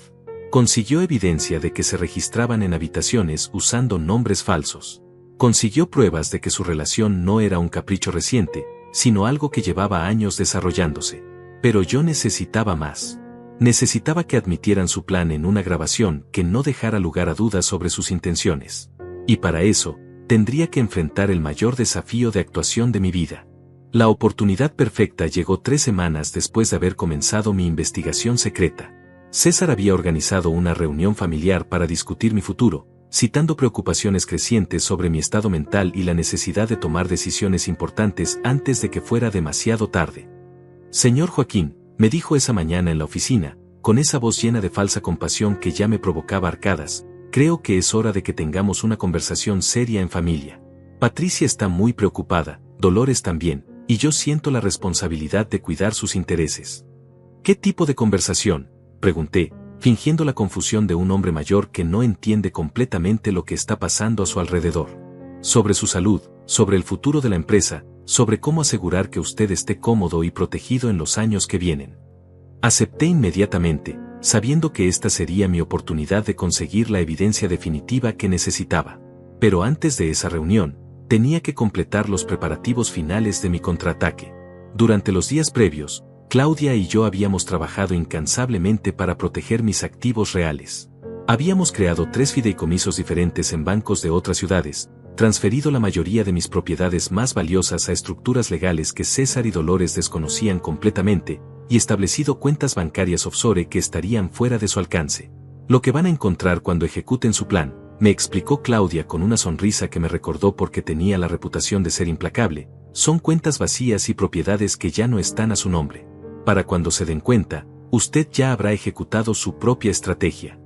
Speaker 1: Consiguió evidencia de que se registraban en habitaciones usando nombres falsos. Consiguió pruebas de que su relación no era un capricho reciente, sino algo que llevaba años desarrollándose. Pero yo necesitaba más. Necesitaba que admitieran su plan en una grabación que no dejara lugar a dudas sobre sus intenciones. Y para eso, tendría que enfrentar el mayor desafío de actuación de mi vida. La oportunidad perfecta llegó 3 semanas después de haber comenzado mi investigación secreta. César había organizado una reunión familiar para discutir mi futuro, citando preocupaciones crecientes sobre mi estado mental y la necesidad de tomar decisiones importantes antes de que fuera demasiado tarde. Señor Joaquín, me dijo esa mañana en la oficina, con esa voz llena de falsa compasión que ya me provocaba arcadas, creo que es hora de que tengamos una conversación seria en familia. Patricia está muy preocupada, Dolores también, y yo siento la responsabilidad de cuidar sus intereses. ¿Qué tipo de conversación?, pregunté, fingiendo la confusión de un hombre mayor que no entiende completamente lo que está pasando a su alrededor. Sobre su salud, sobre el futuro de la empresa, sobre cómo asegurar que usted esté cómodo y protegido en los años que vienen. Acepté inmediatamente, sabiendo que esta sería mi oportunidad de conseguir la evidencia definitiva que necesitaba. Pero antes de esa reunión, tenía que completar los preparativos finales de mi contraataque. Durante los días previos, Claudia y yo habíamos trabajado incansablemente para proteger mis activos reales. Habíamos creado 3 fideicomisos diferentes en bancos de otras ciudades, transferido la mayoría de mis propiedades más valiosas a estructuras legales que César y Dolores desconocían completamente, y establecido cuentas bancarias offshore que estarían fuera de su alcance. Lo que van a encontrar cuando ejecuten su plan, me explicó Claudia con una sonrisa que me recordó porque tenía la reputación de ser implacable, son cuentas vacías y propiedades que ya no están a su nombre. Para cuando se den cuenta, usted ya habrá ejecutado su propia estrategia.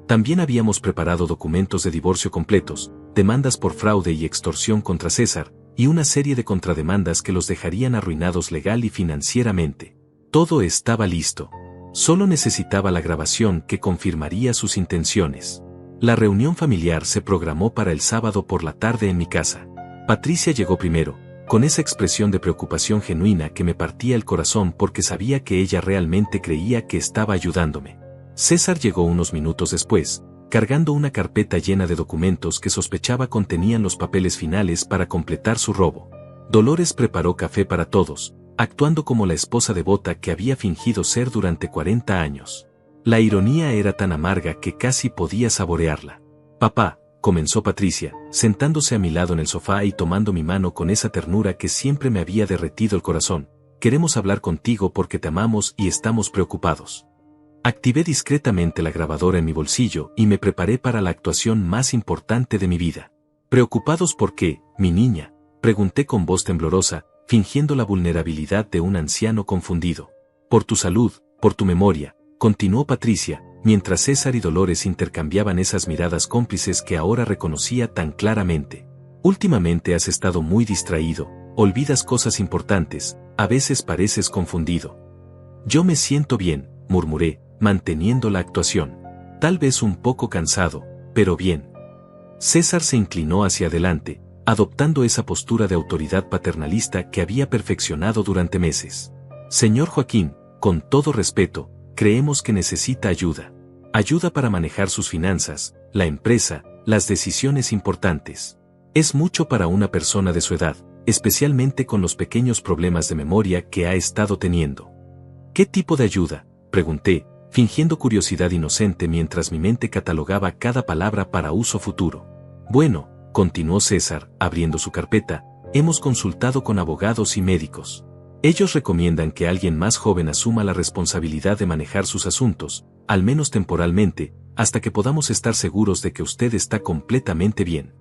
Speaker 1: También habíamos preparado documentos de divorcio completos, demandas por fraude y extorsión contra César, y una serie de contrademandas que los dejarían arruinados legal y financieramente. Todo estaba listo. Solo necesitaba la grabación que confirmaría sus intenciones. La reunión familiar se programó para el sábado por la tarde en mi casa. Patricia llegó primero, con esa expresión de preocupación genuina que me partía el corazón porque sabía que ella realmente creía que estaba ayudándome. César llegó unos minutos después, cargando una carpeta llena de documentos que sospechaba contenían los papeles finales para completar su robo. Dolores preparó café para todos, actuando como la esposa devota que había fingido ser durante 40 años. La ironía era tan amarga que casi podía saborearla. «Papá», comenzó Patricia, sentándose a mi lado en el sofá y tomando mi mano con esa ternura que siempre me había derretido el corazón, «queremos hablar contigo porque te amamos y estamos preocupados». Activé discretamente la grabadora en mi bolsillo y me preparé para la actuación más importante de mi vida. «¿Preocupados por qué, mi niña?», pregunté con voz temblorosa, fingiendo la vulnerabilidad de un anciano confundido. «Por tu salud, por tu memoria», continuó Patricia, mientras César y Dolores intercambiaban esas miradas cómplices que ahora reconocía tan claramente. «Últimamente has estado muy distraído, olvidas cosas importantes, a veces pareces confundido». «Yo me siento bien», murmuré, manteniendo la actuación. «Tal vez un poco cansado, pero bien». César se inclinó hacia adelante, adoptando esa postura de autoridad paternalista que había perfeccionado durante meses. «Señor Joaquín, con todo respeto, creemos que necesita ayuda. Ayuda para manejar sus finanzas, la empresa, las decisiones importantes. Es mucho para una persona de su edad, especialmente con los pequeños problemas de memoria que ha estado teniendo». «¿Qué tipo de ayuda?», pregunté, fingiendo curiosidad inocente mientras mi mente catalogaba cada palabra para uso futuro. «Bueno», continuó César, abriendo su carpeta, «hemos consultado con abogados y médicos. Ellos recomiendan que alguien más joven asuma la responsabilidad de manejar sus asuntos, al menos temporalmente, hasta que podamos estar seguros de que usted está completamente bien».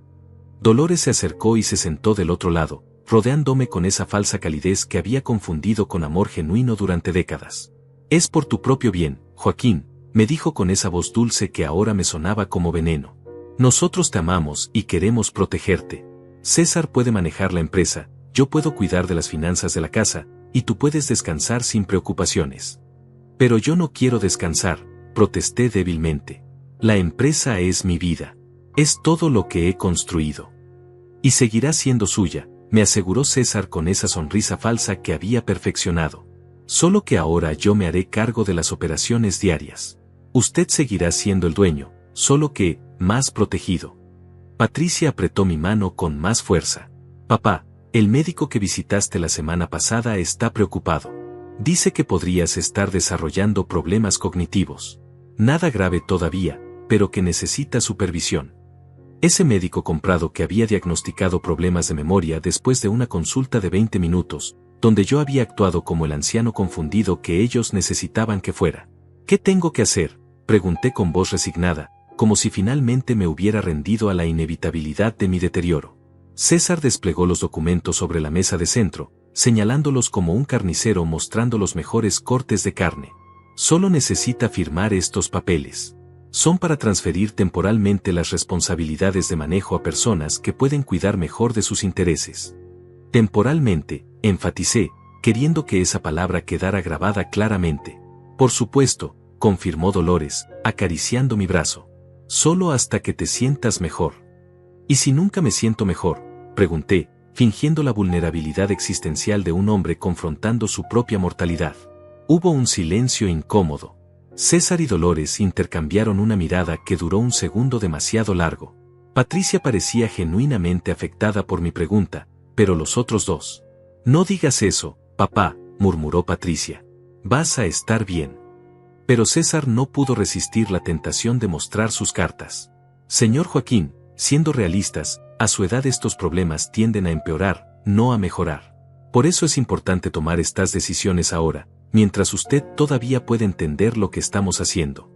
Speaker 1: Dolores se acercó y se sentó del otro lado, rodeándome con esa falsa calidez que había confundido con amor genuino durante décadas. «Es por tu propio bien, Joaquín», me dijo con esa voz dulce que ahora me sonaba como veneno. «Nosotros te amamos y queremos protegerte. César puede manejar la empresa, yo puedo cuidar de las finanzas de la casa, y tú puedes descansar sin preocupaciones». «Pero yo no quiero descansar», protesté débilmente. «La empresa es mi vida. Es todo lo que he construido. Y seguirá siendo suya», me aseguró César con esa sonrisa falsa que había perfeccionado. «Solo que ahora yo me haré cargo de las operaciones diarias. Usted seguirá siendo el dueño, solo que, más protegido». Patricia apretó mi mano con más fuerza. «Papá, el médico que visitaste la semana pasada está preocupado. Dice que podrías estar desarrollando problemas cognitivos. Nada grave todavía, pero que necesita supervisión». Ese médico comprado que había diagnosticado problemas de memoria después de una consulta de 20 minutos, donde yo había actuado como el anciano confundido que ellos necesitaban que fuera. «¿Qué tengo que hacer?», pregunté con voz resignada, como si finalmente me hubiera rendido a la inevitabilidad de mi deterioro. César desplegó los documentos sobre la mesa de centro, señalándolos como un carnicero mostrando los mejores cortes de carne. «Solo necesita firmar estos papeles. Son para transferir temporalmente las responsabilidades de manejo a personas que pueden cuidar mejor de sus intereses». «Temporalmente», enfaticé, queriendo que esa palabra quedara grabada claramente. «Por supuesto», confirmó Dolores, acariciando mi brazo. Solo hasta que te sientas mejor. ¿Y si nunca me siento mejor?, pregunté, fingiendo la vulnerabilidad existencial de un hombre confrontando su propia mortalidad. Hubo un silencio incómodo. César y Dolores intercambiaron una mirada que duró un segundo demasiado largo. Patricia parecía genuinamente afectada por mi pregunta, pero los otros dos. No digas eso, papá, murmuró Patricia. Vas a estar bien. Pero César no pudo resistir la tentación de mostrar sus cartas. Señor Joaquín, siendo realistas, a su edad estos problemas tienden a empeorar, no a mejorar. Por eso es importante tomar estas decisiones ahora, mientras usted todavía puede entender lo que estamos haciendo.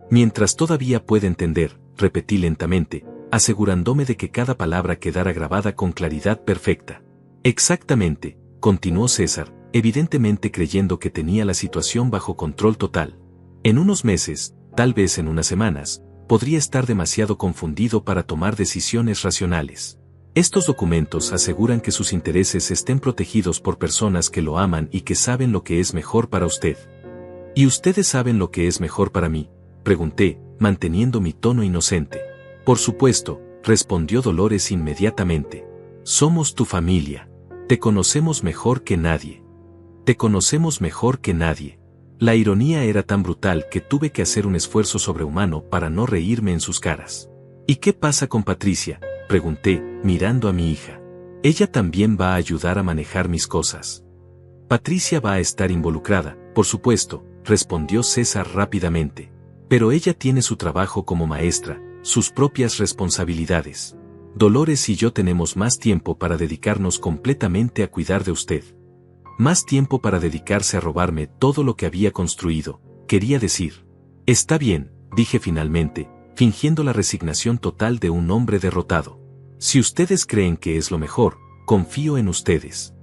Speaker 1: Mientras todavía puede entender, repetí lentamente, asegurándome de que cada palabra quedara grabada con claridad perfecta. Exactamente, continuó César, evidentemente creyendo que tenía la situación bajo control total. En unos meses, tal vez en unas semanas, podría estar demasiado confundido para tomar decisiones racionales. Estos documentos aseguran que sus intereses estén protegidos por personas que lo aman y que saben lo que es mejor para usted. ¿Y ustedes saben lo que es mejor para mí?, pregunté, manteniendo mi tono inocente. Por supuesto, respondió Dolores inmediatamente. Somos tu familia. Te conocemos mejor que nadie. Te conocemos mejor que nadie. La ironía era tan brutal que tuve que hacer un esfuerzo sobrehumano para no reírme en sus caras. ¿Y qué pasa con Patricia?, pregunté, mirando a mi hija. Ella también va a ayudar a manejar mis cosas. Patricia va a estar involucrada, por supuesto, respondió César rápidamente. Pero ella tiene su trabajo como maestra, sus propias responsabilidades. Dolores y yo tenemos más tiempo para dedicarnos completamente a cuidar de usted. Más tiempo para dedicarse a robarme todo lo que había construido, quería decir. Está bien, dije finalmente, fingiendo la resignación total de un hombre derrotado. Si ustedes creen que es lo mejor, confío en ustedes.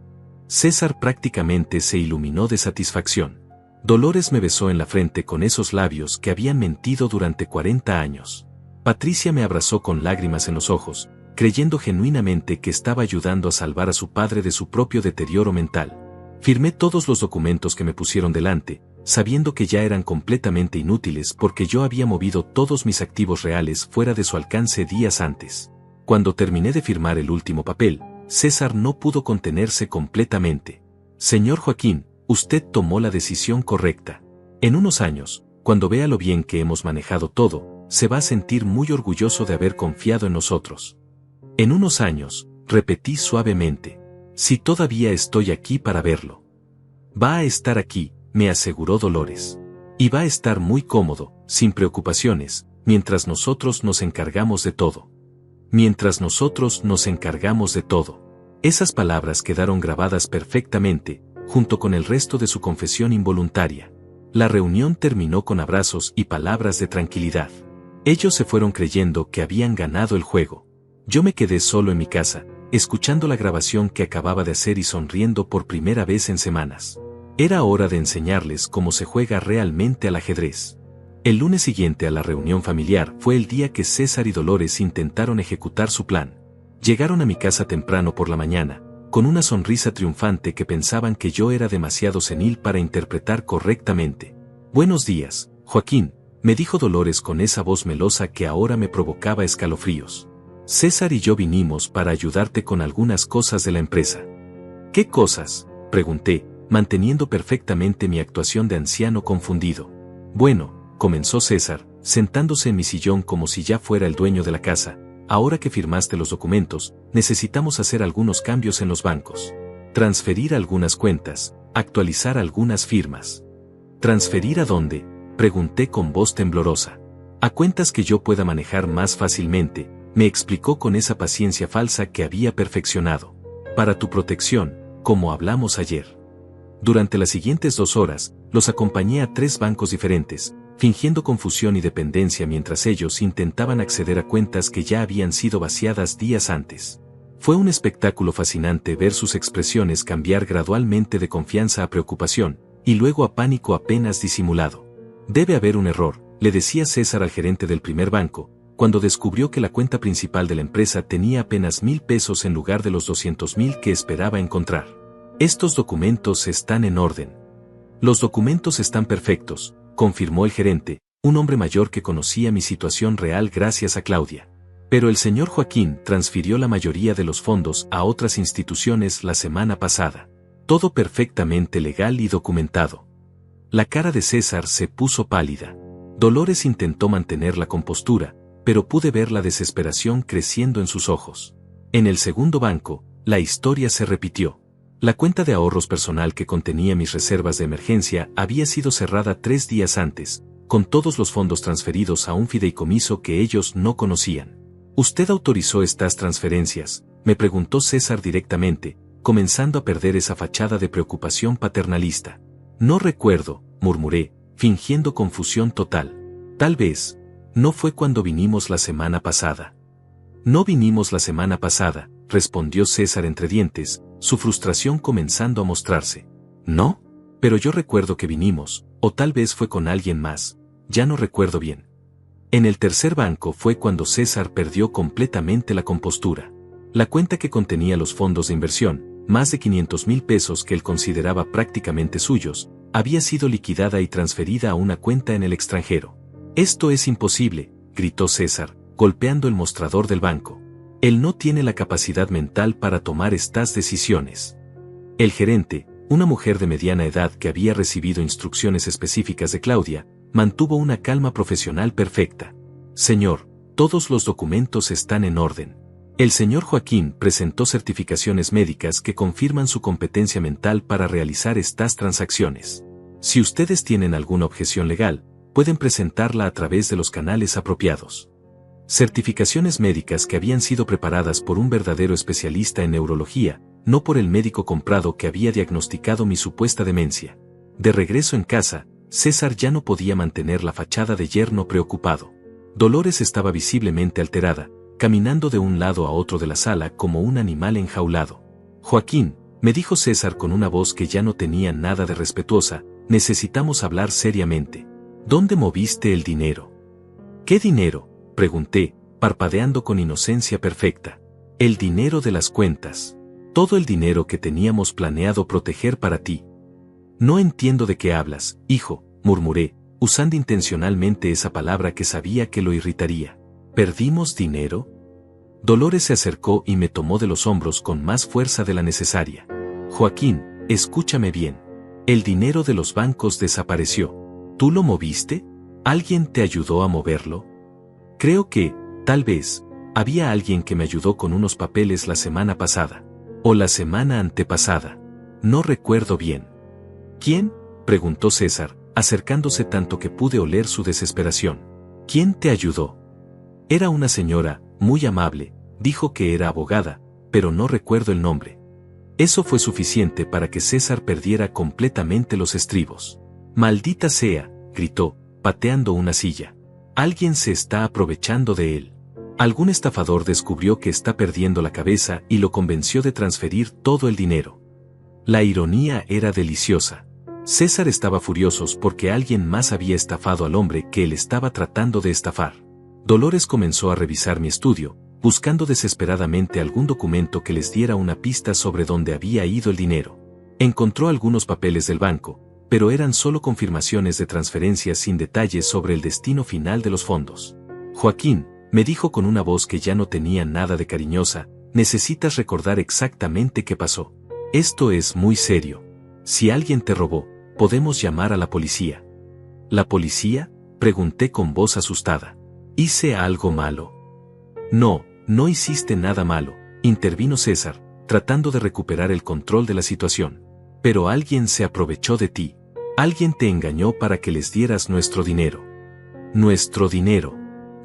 Speaker 1: César prácticamente se iluminó de satisfacción. Dolores me besó en la frente con esos labios que habían mentido durante 40 años. Patricia me abrazó con lágrimas en los ojos, creyendo genuinamente que estaba ayudando a salvar a su padre de su propio deterioro mental. Firmé todos los documentos que me pusieron delante, sabiendo que ya eran completamente inútiles porque yo había movido todos mis activos reales fuera de su alcance días antes. Cuando terminé de firmar el último papel, César no pudo contenerse completamente. Señor Joaquín, usted tomó la decisión correcta. En unos años, cuando vea lo bien que hemos manejado todo, se va a sentir muy orgulloso de haber confiado en nosotros. En unos años, repetí suavemente. Si todavía estoy aquí para verlo. Va a estar aquí, me aseguró Dolores. Y va a estar muy cómodo, sin preocupaciones, mientras nosotros nos encargamos de todo. Mientras nosotros nos encargamos de todo. Esas palabras quedaron grabadas perfectamente, junto con el resto de su confesión involuntaria. La reunión terminó con abrazos y palabras de tranquilidad. Ellos se fueron creyendo que habían ganado el juego. Yo me quedé solo en mi casa, escuchando la grabación que acababa de hacer y sonriendo por primera vez en semanas. Era hora de enseñarles cómo se juega realmente al ajedrez. El lunes siguiente a la reunión familiar fue el día que César y Dolores intentaron ejecutar su plan. Llegaron a mi casa temprano por la mañana, con una sonrisa triunfante que pensaban que yo era demasiado senil para interpretar correctamente. Buenos días, Joaquín, me dijo Dolores con esa voz melosa que ahora me provocaba escalofríos. César y yo vinimos para ayudarte con algunas cosas de la empresa. ¿Qué cosas?, pregunté, manteniendo perfectamente mi actuación de anciano confundido. Bueno, comenzó César, sentándose en mi sillón como si ya fuera el dueño de la casa. Ahora que firmaste los documentos, necesitamos hacer algunos cambios en los bancos. Transferir algunas cuentas, actualizar algunas firmas. ¿Transferir a dónde?, pregunté con voz temblorosa. A cuentas que yo pueda manejar más fácilmente, me explicó con esa paciencia falsa que había perfeccionado. Para tu protección, como hablamos ayer. Durante las siguientes 2 horas, los acompañé a 3 bancos diferentes, fingiendo confusión y dependencia mientras ellos intentaban acceder a cuentas que ya habían sido vaciadas días antes. Fue un espectáculo fascinante ver sus expresiones cambiar gradualmente de confianza a preocupación, y luego a pánico apenas disimulado. Debe haber un error, le decía César al gerente del primer banco, cuando descubrió que la cuenta principal de la empresa tenía apenas 1,000 pesos en lugar de los 200,000 que esperaba encontrar. Estos documentos están en orden. Los documentos están perfectos, confirmó el gerente, un hombre mayor que conocía mi situación real gracias a Claudia. Pero el señor Joaquín transfirió la mayoría de los fondos a otras instituciones la semana pasada. Todo perfectamente legal y documentado. La cara de César se puso pálida. Dolores intentó mantener la compostura, pero pude ver la desesperación creciendo en sus ojos. En el segundo banco, la historia se repitió. La cuenta de ahorros personal que contenía mis reservas de emergencia había sido cerrada 3 días antes, con todos los fondos transferidos a un fideicomiso que ellos no conocían. ¿Usted autorizó estas transferencias?, me preguntó César directamente, comenzando a perder esa fachada de preocupación paternalista. No recuerdo, murmuré, fingiendo confusión total. Tal vez. No fue cuando vinimos la semana pasada. No vinimos la semana pasada, respondió César entre dientes, su frustración comenzando a mostrarse. ¿No? Pero yo recuerdo que vinimos, o tal vez fue con alguien más, ya no recuerdo bien. En el tercer banco fue cuando César perdió completamente la compostura. La cuenta que contenía los fondos de inversión, más de 500,000 pesos que él consideraba prácticamente suyos, había sido liquidada y transferida a una cuenta en el extranjero. «Esto es imposible», gritó César, golpeando el mostrador del banco. «Él no tiene la capacidad mental para tomar estas decisiones». El gerente, una mujer de mediana edad que había recibido instrucciones específicas de Claudia, mantuvo una calma profesional perfecta. «Señor, todos los documentos están en orden». El señor Joaquín presentó certificaciones médicas que confirman su competencia mental para realizar estas transacciones. Si ustedes tienen alguna objeción legal, pueden presentarla a través de los canales apropiados. Certificaciones médicas que habían sido preparadas por un verdadero especialista en neurología, no por el médico comprado que había diagnosticado mi supuesta demencia. De regreso en casa, César ya no podía mantener la fachada de yerno preocupado. Dolores estaba visiblemente alterada, caminando de un lado a otro de la sala como un animal enjaulado. «Joaquín», me dijo César con una voz que ya no tenía nada de respetuosa, «necesitamos hablar seriamente. ¿Dónde moviste el dinero?» «¿Qué dinero?», pregunté, parpadeando con inocencia perfecta. «El dinero de las cuentas. Todo el dinero que teníamos planeado proteger para ti». «No entiendo de qué hablas, hijo», murmuré, usando intencionalmente esa palabra que sabía que lo irritaría. ¿Perdimos dinero? Dolores se acercó y me tomó de los hombros con más fuerza de la necesaria. «Joaquín, escúchame bien. El dinero de los bancos desapareció. ¿Tú lo moviste? ¿Alguien te ayudó a moverlo?» «Creo que, tal vez, había alguien que me ayudó con unos papeles la semana pasada. O la semana antepasada. No recuerdo bien». «¿Quién?», preguntó César, acercándose tanto que pude oler su desesperación. «¿Quién te ayudó?» «Era una señora, muy amable, dijo que era abogada, pero no recuerdo el nombre». Eso fue suficiente para que César perdiera completamente los estribos. «Maldita sea», gritó, pateando una silla. «Alguien se está aprovechando de él. Algún estafador descubrió que está perdiendo la cabeza y lo convenció de transferir todo el dinero». La ironía era deliciosa. César estaba furioso porque alguien más había estafado al hombre que él estaba tratando de estafar. Dolores comenzó a revisar mi estudio, buscando desesperadamente algún documento que les diera una pista sobre dónde había ido el dinero. Encontró algunos papeles del banco, pero eran solo confirmaciones de transferencias sin detalles sobre el destino final de los fondos. «Joaquín», me dijo con una voz que ya no tenía nada de cariñosa, «necesitas recordar exactamente qué pasó. Esto es muy serio. Si alguien te robó, podemos llamar a la policía». «¿La policía?», pregunté con voz asustada. «¿Hice algo malo?» «No, no hiciste nada malo», intervino César, tratando de recuperar el control de la situación. «Pero alguien se aprovechó de ti. Alguien te engañó para que les dieras nuestro dinero». «¿Nuestro dinero?».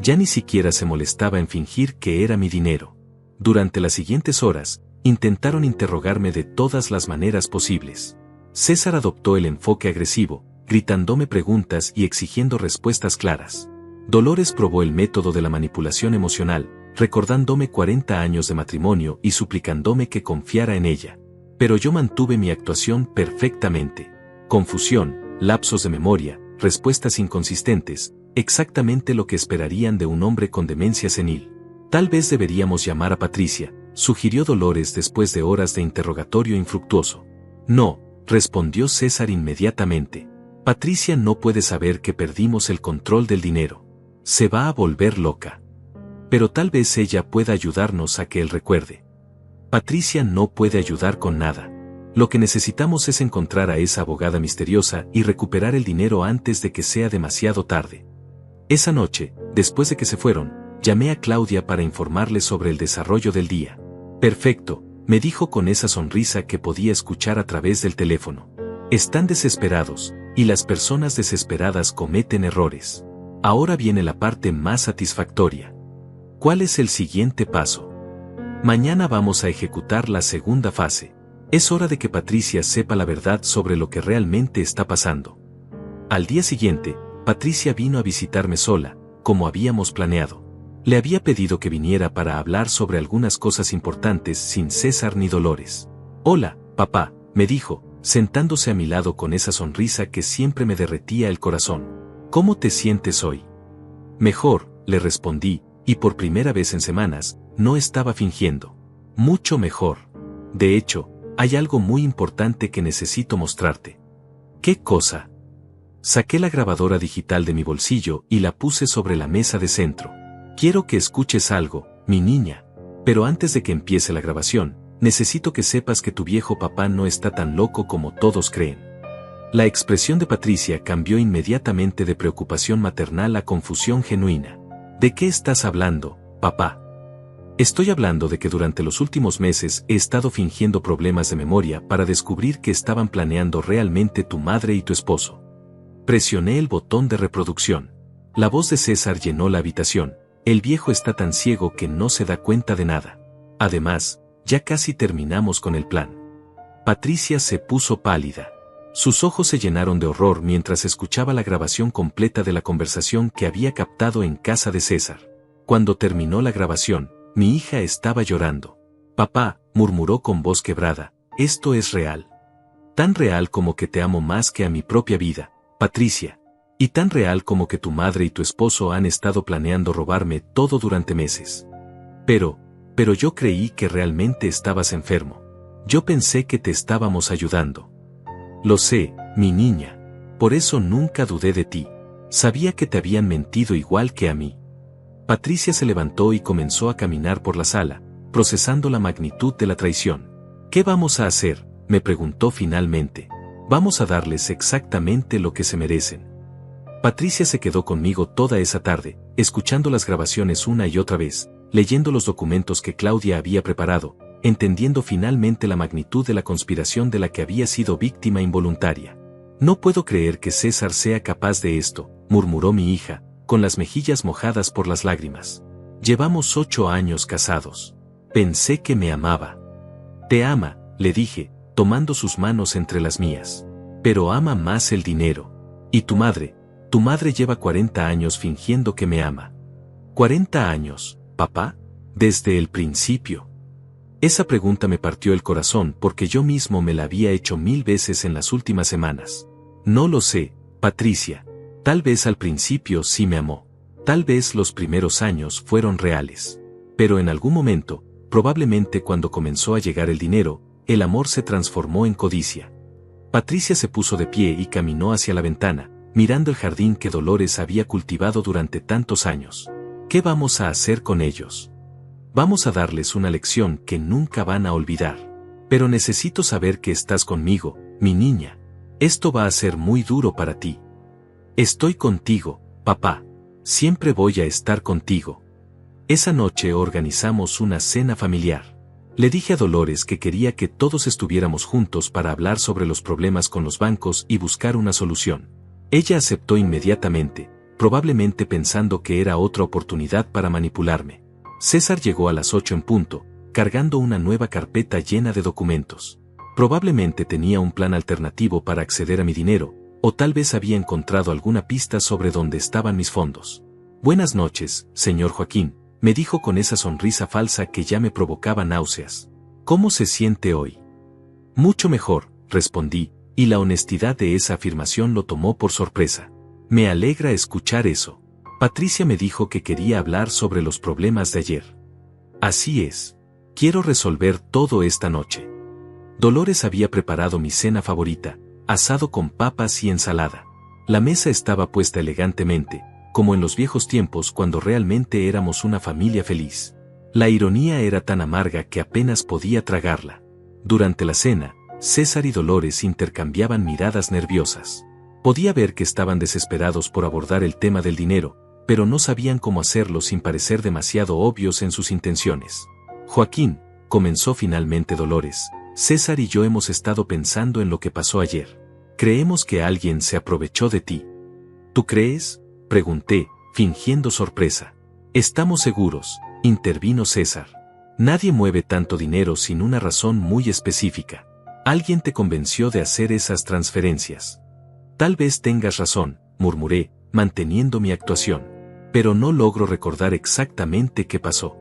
Speaker 1: Ya ni siquiera se molestaba en fingir que era mi dinero. Durante las siguientes horas, intentaron interrogarme de todas las maneras posibles. César adoptó el enfoque agresivo, gritándome preguntas y exigiendo respuestas claras. Dolores probó el método de la manipulación emocional, recordándome 40 años de matrimonio y suplicándome que confiara en ella. Pero yo mantuve mi actuación perfectamente. Confusión, lapsos de memoria, respuestas inconsistentes, exactamente lo que esperarían de un hombre con demencia senil. «Tal vez deberíamos llamar a Patricia», sugirió Dolores después de horas de interrogatorio infructuoso. «No», respondió César inmediatamente. Patricia no puede saber que perdimos el control del dinero. Se va a volver loca. Pero tal vez ella pueda ayudarnos a que él recuerde. Patricia no puede ayudar con nada. Lo que necesitamos es encontrar a esa abogada misteriosa y recuperar el dinero antes de que sea demasiado tarde. Esa noche, después de que se fueron, llamé a Claudia para informarle sobre el desarrollo del día. Perfecto, me dijo con esa sonrisa que podía escuchar a través del teléfono. Están desesperados, y las personas desesperadas cometen errores. Ahora viene la parte más satisfactoria. ¿Cuál es el siguiente paso? Mañana vamos a ejecutar la segunda fase. Es hora de que Patricia sepa la verdad sobre lo que realmente está pasando. Al día siguiente, Patricia vino a visitarme sola, como habíamos planeado. Le había pedido que viniera para hablar sobre algunas cosas importantes sin César ni Dolores. Hola, papá, me dijo, sentándose a mi lado con esa sonrisa que siempre me derretía el corazón. ¿Cómo te sientes hoy? Mejor, le respondí, y por primera vez en semanas, no estaba fingiendo. Mucho mejor. De hecho, hay algo muy importante que necesito mostrarte. ¿Qué cosa? Saqué la grabadora digital de mi bolsillo y la puse sobre la mesa de centro. Quiero que escuches algo, mi niña. Pero antes de que empiece la grabación, necesito que sepas que tu viejo papá no está tan loco como todos creen. La expresión de Patricia cambió inmediatamente de preocupación maternal a confusión genuina. ¿De qué estás hablando, papá? Estoy hablando de que durante los últimos meses he estado fingiendo problemas de memoria para descubrir que estaban planeando realmente tu madre y tu esposo. Presioné el botón de reproducción. La voz de César llenó la habitación. El viejo está tan ciego que no se da cuenta de nada. Además, ya casi terminamos con el plan. Patricia se puso pálida. Sus ojos se llenaron de horror mientras escuchaba la grabación completa de la conversación que había captado en casa de César. Cuando terminó la grabación, mi hija estaba llorando. Papá, murmuró con voz quebrada, esto es real. Tan real como que te amo más que a mi propia vida, Patricia. Y tan real como que tu madre y tu esposo han estado planeando robarme todo durante meses. Pero yo creí que realmente estabas enfermo. Yo pensé que te estábamos ayudando. Lo sé, mi niña. Por eso nunca dudé de ti. Sabía que te habían mentido igual que a mí. Patricia se levantó y comenzó a caminar por la sala, procesando la magnitud de la traición. ¿Qué vamos a hacer?, me preguntó finalmente. Vamos a darles exactamente lo que se merecen. Patricia se quedó conmigo toda esa tarde, escuchando las grabaciones una y otra vez, leyendo los documentos que Claudia había preparado, entendiendo finalmente la magnitud de la conspiración de la que había sido víctima involuntaria. No puedo creer que César sea capaz de esto, murmuró mi hija, con las mejillas mojadas por las lágrimas. Llevamos 8 años casados. Pensé que me amaba. Te ama, le dije, tomando sus manos entre las mías. Pero ama más el dinero. ¿Y tu madre? Tu madre lleva 40 años fingiendo que me ama. ¿40 años, papá? Desde el principio. Esa pregunta me partió el corazón porque yo mismo me la había hecho 1000 veces en las últimas semanas. No lo sé, Patricia. Tal vez al principio sí me amó. Tal vez los primeros años fueron reales. Pero en algún momento, probablemente cuando comenzó a llegar el dinero, el amor se transformó en codicia. Patricia se puso de pie y caminó hacia la ventana, mirando el jardín que Dolores había cultivado durante tantos años. ¿Qué vamos a hacer con ellos? Vamos a darles una lección que nunca van a olvidar. Pero necesito saber que estás conmigo, mi niña. Esto va a ser muy duro para ti. Estoy contigo, papá. Siempre voy a estar contigo. Esa noche organizamos una cena familiar. Le dije a Dolores que quería que todos estuviéramos juntos para hablar sobre los problemas con los bancos y buscar una solución. Ella aceptó inmediatamente, probablemente pensando que era otra oportunidad para manipularme. César llegó a las 8 en punto, cargando una nueva carpeta llena de documentos. Probablemente tenía un plan alternativo para acceder a mi dinero, o tal vez había encontrado alguna pista sobre dónde estaban mis fondos. Buenas noches, señor Joaquín, me dijo con esa sonrisa falsa que ya me provocaba náuseas. ¿Cómo se siente hoy? Mucho mejor, respondí, y la honestidad de esa afirmación lo tomó por sorpresa. Me alegra escuchar eso. Patricia me dijo que quería hablar sobre los problemas de ayer. Así es. Quiero resolver todo esta noche. Dolores había preparado mi cena favorita, asado con papas y ensalada. La mesa estaba puesta elegantemente, como en los viejos tiempos cuando realmente éramos una familia feliz. La ironía era tan amarga que apenas podía tragarla. Durante la cena, César y Dolores intercambiaban miradas nerviosas. Podía ver que estaban desesperados por abordar el tema del dinero, pero no sabían cómo hacerlo sin parecer demasiado obvios en sus intenciones. Joaquín, comenzó finalmente Dolores, César y yo hemos estado pensando en lo que pasó ayer. Creemos que alguien se aprovechó de ti. ¿Tú crees?, pregunté, fingiendo sorpresa. Estamos seguros, intervino César. Nadie mueve tanto dinero sin una razón muy específica. Alguien te convenció de hacer esas transferencias. Tal vez tengas razón, murmuré, manteniendo mi actuación. Pero no logro recordar exactamente qué pasó.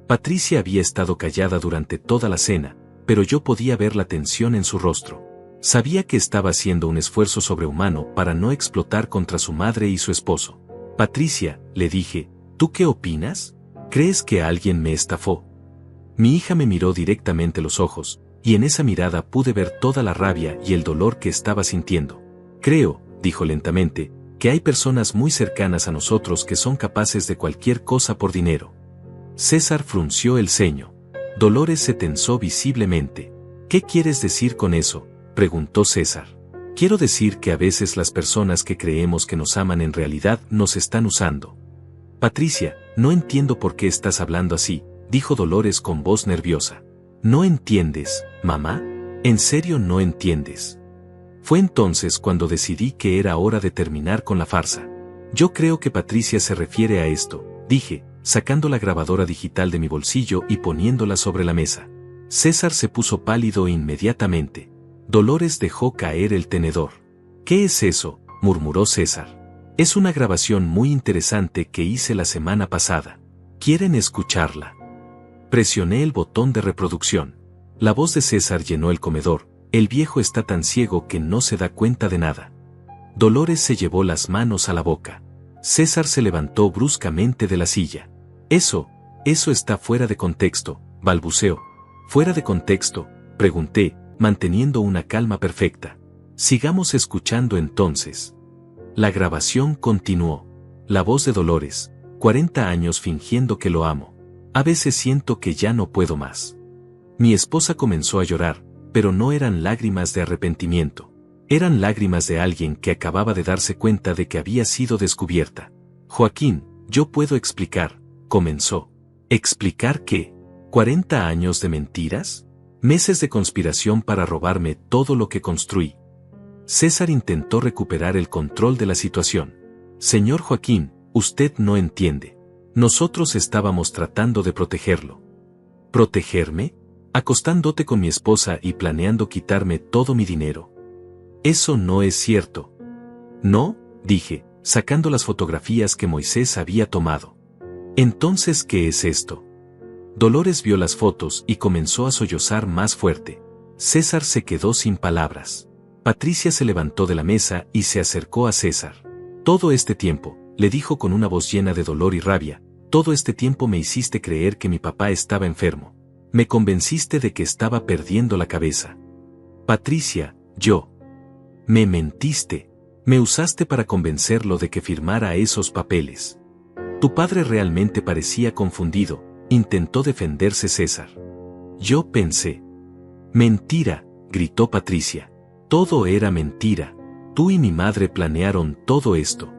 Speaker 1: Patricia había estado callada durante toda la cena, pero yo podía ver la tensión en su rostro. Sabía que estaba haciendo un esfuerzo sobrehumano para no explotar contra su madre y su esposo. Patricia, le dije, ¿tú qué opinas? ¿Crees que alguien me estafó? Mi hija me miró directamente a los ojos, y en esa mirada pude ver toda la rabia y el dolor que estaba sintiendo. Creo, dijo lentamente, que hay personas muy cercanas a nosotros que son capaces de cualquier cosa por dinero. César frunció el ceño. Dolores se tensó visiblemente. ¿Qué quieres decir con eso?, preguntó César. Quiero decir que a veces las personas que creemos que nos aman en realidad nos están usando. Patricia, no entiendo por qué estás hablando así, dijo Dolores con voz nerviosa. ¿No entiendes, mamá? ¿En serio no entiendes? Fue entonces cuando decidí que era hora de terminar con la farsa. Yo creo que Patricia se refiere a esto, dije, sacando la grabadora digital de mi bolsillo y poniéndola sobre la mesa. César se puso pálido inmediatamente. Dolores dejó caer el tenedor. ¿Qué es eso?, murmuró César. Es una grabación muy interesante que hice la semana pasada. ¿Quieren escucharla? Presioné el botón de reproducción. La voz de César llenó el comedor. El viejo está tan ciego que no se da cuenta de nada. Dolores se llevó las manos a la boca. César se levantó bruscamente de la silla. Eso está fuera de contexto, balbuceó. ¿Fuera de contexto?, pregunté, manteniendo una calma perfecta. Sigamos escuchando entonces. La grabación continuó. La voz de Dolores, 40 años fingiendo que lo amo. A veces siento que ya no puedo más. Mi esposa comenzó a llorar, pero no eran lágrimas de arrepentimiento. Eran lágrimas de alguien que acababa de darse cuenta de que había sido descubierta. Joaquín, yo puedo explicar, comenzó. ¿Explicar qué? ¿40 años de mentiras? ¿Meses de conspiración para robarme todo lo que construí? César intentó recuperar el control de la situación. Señor Joaquín, usted no entiende. Nosotros estábamos tratando de protegerlo. ¿Protegerme? Acostándote con mi esposa y planeando quitarme todo mi dinero. Eso no es cierto. No, dije, sacando las fotografías que Moisés había tomado. Entonces, ¿qué es esto? Dolores vio las fotos y comenzó a sollozar más fuerte. César se quedó sin palabras. Patricia se levantó de la mesa y se acercó a César. Todo este tiempo, le dijo con una voz llena de dolor y rabia, todo este tiempo me hiciste creer que mi papá estaba enfermo. Me convenciste de que estaba perdiendo la cabeza. Patricia, me mentiste. Me usaste para convencerlo de que firmara esos papeles. Tu padre realmente parecía confundido, intentó defenderse César. Yo pensé. Mentira, gritó Patricia. Todo era mentira. Tú y mi madre planearon todo esto.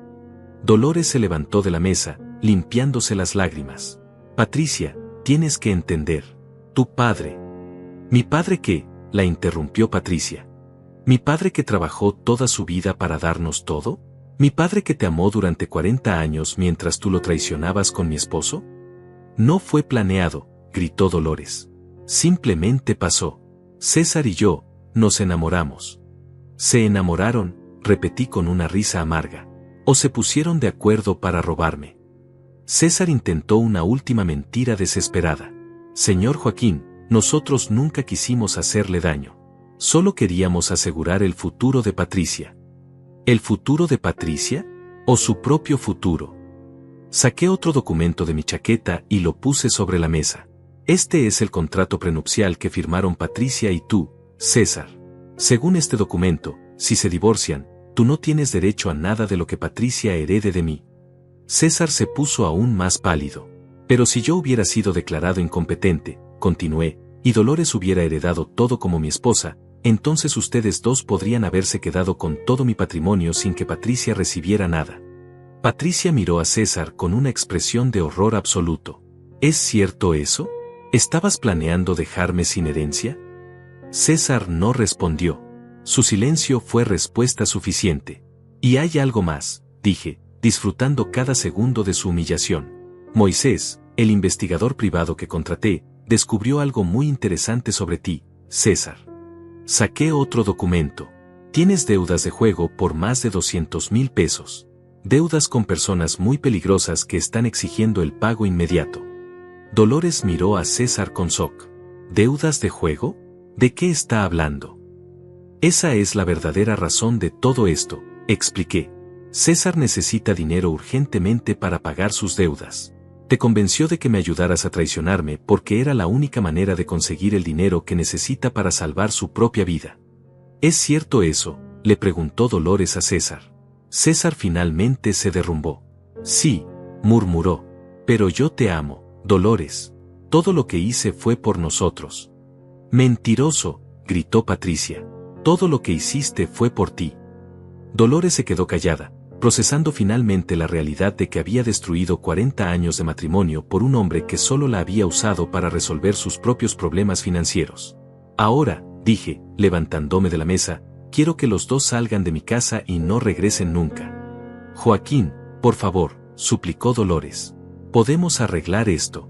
Speaker 1: Dolores se levantó de la mesa, limpiándose las lágrimas. Patricia, tienes que entender. Tu padre. ¿Mi padre qué?, la interrumpió Patricia. ¿Mi padre que trabajó toda su vida para darnos todo? ¿Mi padre que te amó durante 40 años mientras tú lo traicionabas con mi esposo? No fue planeado, gritó Dolores. Simplemente pasó. César y yo, nos enamoramos. ¿Se enamoraron?, repetí con una risa amarga. ¿O se pusieron de acuerdo para robarme? César intentó una última mentira desesperada. Señor Joaquín, nosotros nunca quisimos hacerle daño. Solo queríamos asegurar el futuro de Patricia. ¿El futuro de Patricia? ¿O su propio futuro? Saqué otro documento de mi chaqueta y lo puse sobre la mesa. Este es el contrato prenupcial que firmaron Patricia y tú, César. Según este documento, si se divorcian, tú no tienes derecho a nada de lo que Patricia herede de mí. César se puso aún más pálido. Pero si yo hubiera sido declarado incompetente, continué, y Dolores hubiera heredado todo como mi esposa, entonces ustedes dos podrían haberse quedado con todo mi patrimonio sin que Patricia recibiera nada. Patricia miró a César con una expresión de horror absoluto. ¿Es cierto eso? ¿Estabas planeando dejarme sin herencia? César no respondió. Su silencio fue respuesta suficiente. Y hay algo más, dije, disfrutando cada segundo de su humillación. Moisés, el investigador privado que contraté, descubrió algo muy interesante sobre ti, César. Saqué otro documento. Tienes deudas de juego por más de 200,000 pesos. Deudas con personas muy peligrosas que están exigiendo el pago inmediato. Dolores miró a César con shock. ¿Deudas de juego? ¿De qué está hablando? Esa es la verdadera razón de todo esto, expliqué. César necesita dinero urgentemente para pagar sus deudas. Te convenció de que me ayudaras a traicionarme porque era la única manera de conseguir el dinero que necesita para salvar su propia vida. ¿Es cierto eso?, le preguntó Dolores a César. César finalmente se derrumbó. Sí, murmuró. Pero yo te amo, Dolores. Todo lo que hice fue por nosotros. Mentiroso, gritó Patricia. Todo lo que hiciste fue por ti. Dolores se quedó callada, procesando finalmente la realidad de que había destruido 40 años de matrimonio por un hombre que solo la había usado para resolver sus propios problemas financieros. Ahora, dije, levantándome de la mesa, quiero que los dos salgan de mi casa y no regresen nunca. Joaquín, por favor, suplicó Dolores. Podemos arreglar esto.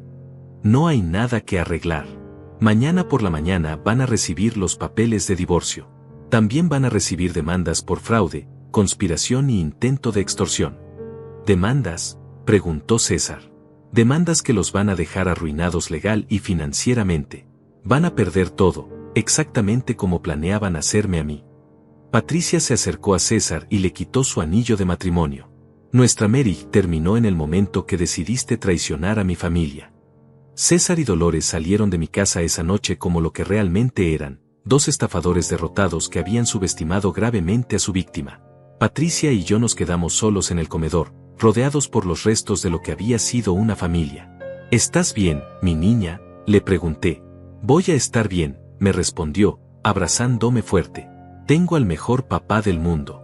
Speaker 1: No hay nada que arreglar. Mañana por la mañana van a recibir los papeles de divorcio. También van a recibir demandas por fraude, conspiración y intento de extorsión. ¿Demandas?, preguntó César. Demandas que los van a dejar arruinados legal y financieramente. Van a perder todo, exactamente como planeaban hacerme a mí. Patricia se acercó a César y le quitó su anillo de matrimonio. Nuestra marriage terminó en el momento que decidiste traicionar a mi familia. César y Dolores salieron de mi casa esa noche como lo que realmente eran, dos estafadores derrotados que habían subestimado gravemente a su víctima. Patricia y yo nos quedamos solos en el comedor, rodeados por los restos de lo que había sido una familia. ¿Estás bien, mi niña?, le pregunté. Voy a estar bien, me respondió, abrazándome fuerte. Tengo al mejor papá del mundo.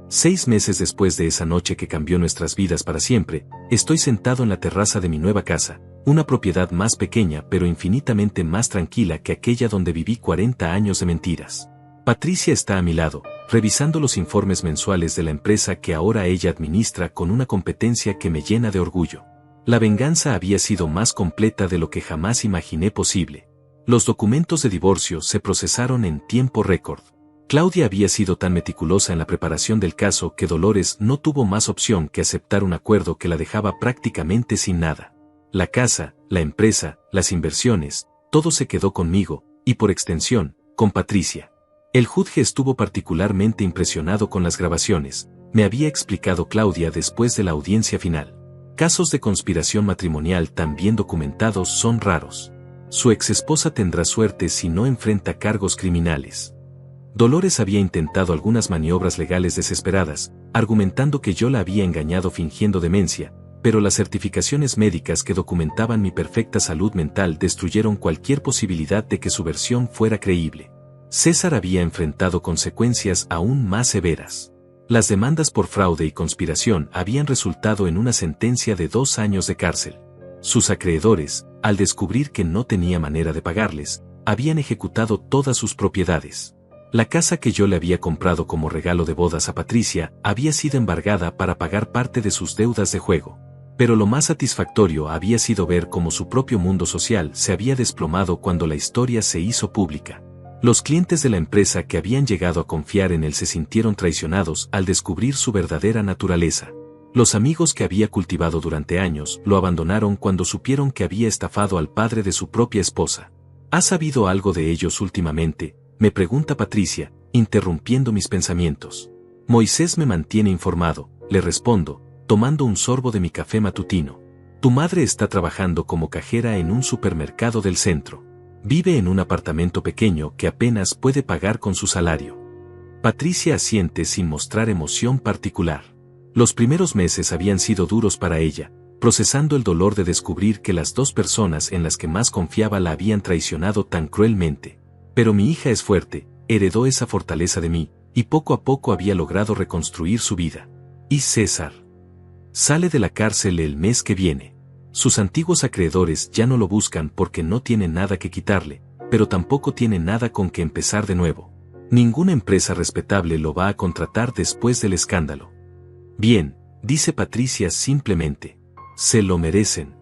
Speaker 1: 6 meses después de esa noche que cambió nuestras vidas para siempre, estoy sentado en la terraza de mi nueva casa, una propiedad más pequeña pero infinitamente más tranquila que aquella donde viví 40 años de mentiras. Patricia está a mi lado, revisando los informes mensuales de la empresa que ahora ella administra con una competencia que me llena de orgullo. La venganza había sido más completa de lo que jamás imaginé posible. Los documentos de divorcio se procesaron en tiempo récord. Claudia había sido tan meticulosa en la preparación del caso que Dolores no tuvo más opción que aceptar un acuerdo que la dejaba prácticamente sin nada. La casa, la empresa, las inversiones, todo se quedó conmigo, y por extensión, con Patricia. El juzge estuvo particularmente impresionado con las grabaciones, me había explicado Claudia después de la audiencia final. Casos de conspiración matrimonial tan bien documentados son raros. Su exesposa tendrá suerte si no enfrenta cargos criminales. Dolores había intentado algunas maniobras legales desesperadas, argumentando que yo la había engañado fingiendo demencia, pero las certificaciones médicas que documentaban mi perfecta salud mental destruyeron cualquier posibilidad de que su versión fuera creíble. César había enfrentado consecuencias aún más severas. Las demandas por fraude y conspiración habían resultado en una sentencia de 2 años de cárcel. Sus acreedores, al descubrir que no tenía manera de pagarles, habían ejecutado todas sus propiedades. La casa que yo le había comprado como regalo de bodas a Patricia había sido embargada para pagar parte de sus deudas de juego. Pero lo más satisfactorio había sido ver cómo su propio mundo social se había desplomado cuando la historia se hizo pública. Los clientes de la empresa que habían llegado a confiar en él se sintieron traicionados al descubrir su verdadera naturaleza. Los amigos que había cultivado durante años lo abandonaron cuando supieron que había estafado al padre de su propia esposa. ¿Has sabido algo de ellos últimamente?, me pregunta Patricia, interrumpiendo mis pensamientos. Moisés me mantiene informado, le respondo, tomando un sorbo de mi café matutino. Tu madre está trabajando como cajera en un supermercado del centro. Vive en un apartamento pequeño que apenas puede pagar con su salario. Patricia asiente sin mostrar emoción particular. Los primeros meses habían sido duros para ella, procesando el dolor de descubrir que las dos personas en las que más confiaba la habían traicionado tan cruelmente. Pero mi hija es fuerte, heredó esa fortaleza de mí, y poco a poco había logrado reconstruir su vida. Y César sale de la cárcel el mes que viene. Sus antiguos acreedores ya no lo buscan porque no tienen nada que quitarle, pero tampoco tienen nada con que empezar de nuevo. Ninguna empresa respetable lo va a contratar después del escándalo. Bien, dice Patricia simplemente. Se lo merecen.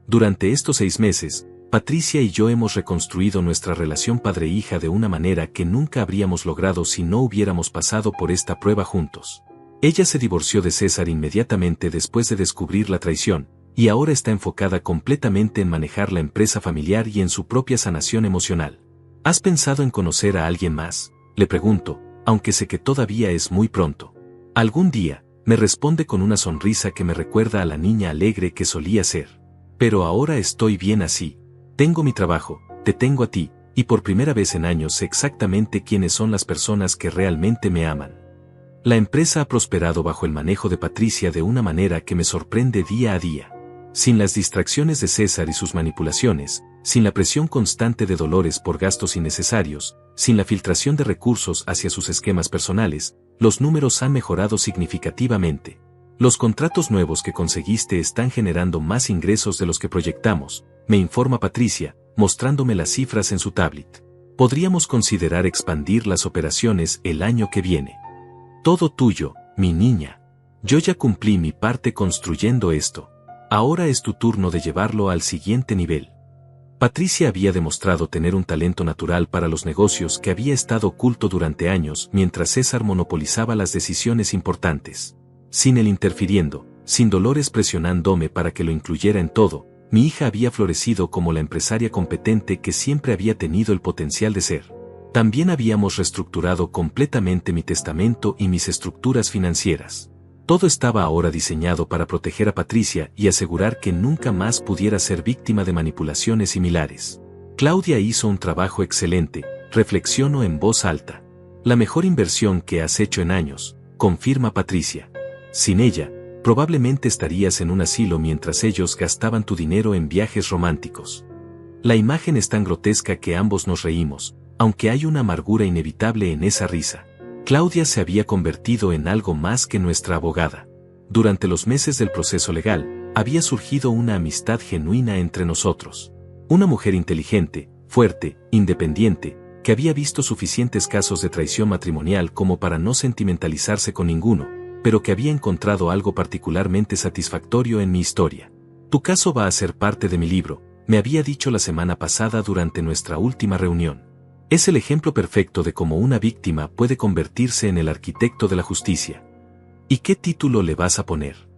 Speaker 1: Durante estos 6 meses, Patricia y yo hemos reconstruido nuestra relación padre-hija de una manera que nunca habríamos logrado si no hubiéramos pasado por esta prueba juntos. Ella se divorció de César inmediatamente después de descubrir la traición, y ahora está enfocada completamente en manejar la empresa familiar y en su propia sanación emocional. ¿Has pensado en conocer a alguien más?, le pregunto, aunque sé que todavía es muy pronto. Algún día, me responde con una sonrisa que me recuerda a la niña alegre que solía ser. Pero ahora estoy bien así. Tengo mi trabajo, te tengo a ti, y por primera vez en años sé exactamente quiénes son las personas que realmente me aman. La empresa ha prosperado bajo el manejo de Patricia de una manera que me sorprende día a día. Sin las distracciones de César y sus manipulaciones, sin la presión constante de Dolores por gastos innecesarios, sin la filtración de recursos hacia sus esquemas personales, los números han mejorado significativamente. Los contratos nuevos que conseguiste están generando más ingresos de los que proyectamos, me informa Patricia, mostrándome las cifras en su tablet. Podríamos considerar expandir las operaciones el año que viene. Todo tuyo, mi niña. Yo ya cumplí mi parte construyendo esto. Ahora es tu turno de llevarlo al siguiente nivel. Patricia había demostrado tener un talento natural para los negocios que había estado oculto durante años mientras César monopolizaba las decisiones importantes. Sin él interfiriendo, sin Dolores presionándome para que lo incluyera en todo, mi hija había florecido como la empresaria competente que siempre había tenido el potencial de ser. También habíamos reestructurado completamente mi testamento y mis estructuras financieras. Todo estaba ahora diseñado para proteger a Patricia y asegurar que nunca más pudiera ser víctima de manipulaciones similares. Claudia hizo un trabajo excelente, reflexiono en voz alta. La mejor inversión que has hecho en años, confirma Patricia. Sin ella, probablemente estarías en un asilo mientras ellos gastaban tu dinero en viajes románticos. La imagen es tan grotesca que ambos nos reímos, aunque hay una amargura inevitable en esa risa. Claudia se había convertido en algo más que nuestra abogada. Durante los meses del proceso legal, había surgido una amistad genuina entre nosotros. Una mujer inteligente, fuerte, independiente, que había visto suficientes casos de traición matrimonial como para no sentimentalizarse con ninguno, pero que había encontrado algo particularmente satisfactorio en mi historia. Tu caso va a ser parte de mi libro, me había dicho la semana pasada durante nuestra última reunión. Es el ejemplo perfecto de cómo una víctima puede convertirse en el arquitecto de la justicia. ¿Y qué título le vas a poner?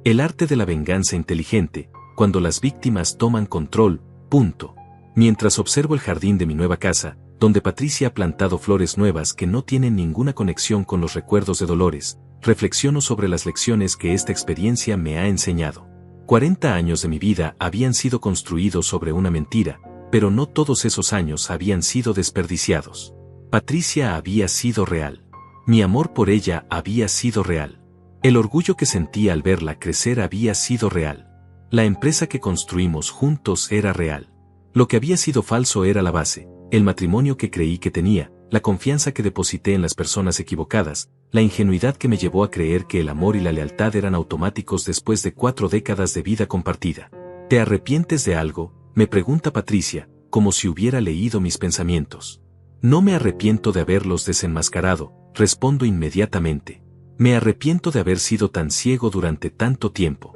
Speaker 1: El arte de la venganza inteligente, cuando las víctimas toman control, punto. Mientras observo el jardín de mi nueva casa, donde Patricia ha plantado flores nuevas que no tienen ninguna conexión con los recuerdos de Dolores, reflexiono sobre las lecciones que esta experiencia me ha enseñado. 40 años de mi vida habían sido construidos sobre una mentira, pero no todos esos años habían sido desperdiciados. Patricia había sido real. Mi amor por ella había sido real. El orgullo que sentía al verla crecer había sido real. La empresa que construimos juntos era real. Lo que había sido falso era la base, el matrimonio que creí que tenía, la confianza que deposité en las personas equivocadas, la ingenuidad que me llevó a creer que el amor y la lealtad eran automáticos después de 4 décadas de vida compartida. ¿Te arrepientes de algo?, me pregunta Patricia, como si hubiera leído mis pensamientos. No me arrepiento de haberlos desenmascarado, respondo inmediatamente. Me arrepiento de haber sido tan ciego durante tanto tiempo.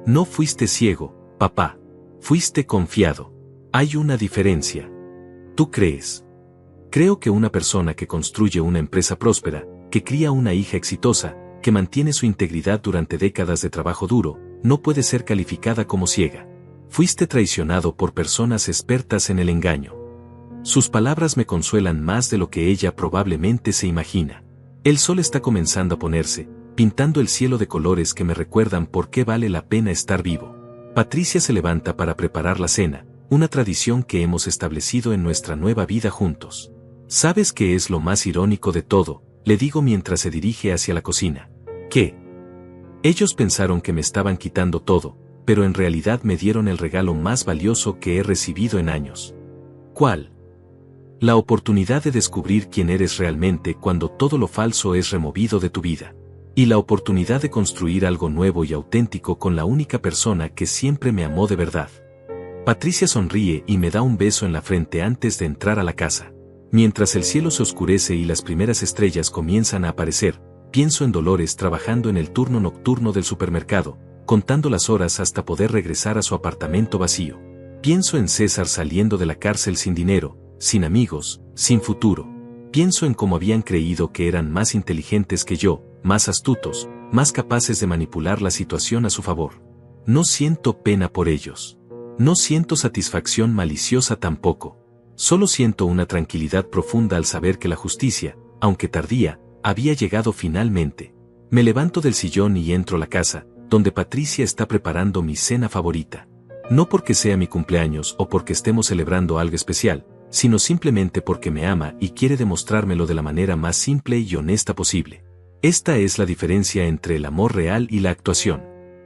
Speaker 1: No fuiste ciego, papá. Fuiste confiado. Hay una diferencia. ¿Tú crees? Creo que una persona que construye una empresa próspera, que cría una hija exitosa, que mantiene su integridad durante décadas de trabajo duro, no puede ser calificada como ciega. Fuiste traicionado por personas expertas en el engaño. Sus palabras me consuelan más de lo que ella probablemente se imagina. El sol está comenzando a ponerse, pintando el cielo de colores que me recuerdan por qué vale la pena estar vivo. Patricia se levanta para preparar la cena, una tradición que hemos establecido en nuestra nueva vida juntos. ¿Sabes qué es lo más irónico de todo?, le digo mientras se dirige hacia la cocina. ¿Qué? Ellos pensaron que me estaban quitando todo, pero en realidad me dieron el regalo más valioso que he recibido en años. ¿Cuál? La oportunidad de descubrir quién eres realmente cuando todo lo falso es removido de tu vida. Y la oportunidad de construir algo nuevo y auténtico con la única persona que siempre me amó de verdad. Patricia sonríe y me da un beso en la frente antes de entrar a la casa. Mientras el cielo se oscurece y las primeras estrellas comienzan a aparecer, pienso en Dolores trabajando en el turno nocturno del supermercado, contando las horas hasta poder regresar a su apartamento vacío. Pienso en César saliendo de la cárcel sin dinero, sin amigos, sin futuro. Pienso en cómo habían creído que eran más inteligentes que yo, más astutos, más capaces de manipular la situación a su favor. No siento pena por ellos. No siento satisfacción maliciosa tampoco. Solo siento una tranquilidad profunda al saber que la justicia, aunque tardía, había llegado finalmente. Me levanto del sillón y entro a la casa, donde Patricia está preparando mi cena favorita. No porque sea mi cumpleaños o porque estemos celebrando algo especial, sino simplemente porque me ama y quiere demostrármelo de la manera más simple y honesta posible. Esta es la diferencia entre el amor real y la actuación.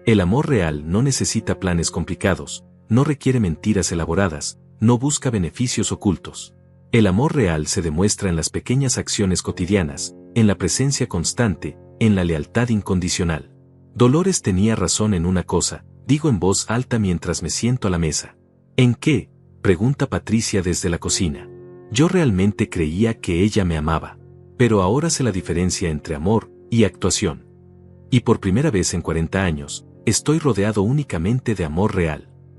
Speaker 1: El amor real no necesita planes complicados, no requiere mentiras elaboradas, no busca beneficios ocultos. El amor real se demuestra en las pequeñas acciones cotidianas, en la presencia constante, en la lealtad incondicional. Dolores tenía razón en una cosa, digo en voz alta mientras me siento a la mesa. ¿En qué?, pregunta Patricia desde la cocina. Yo realmente creía que ella me amaba, pero ahora sé la diferencia entre amor y actuación. Y por primera vez en 40 años, estoy rodeado únicamente de amor real.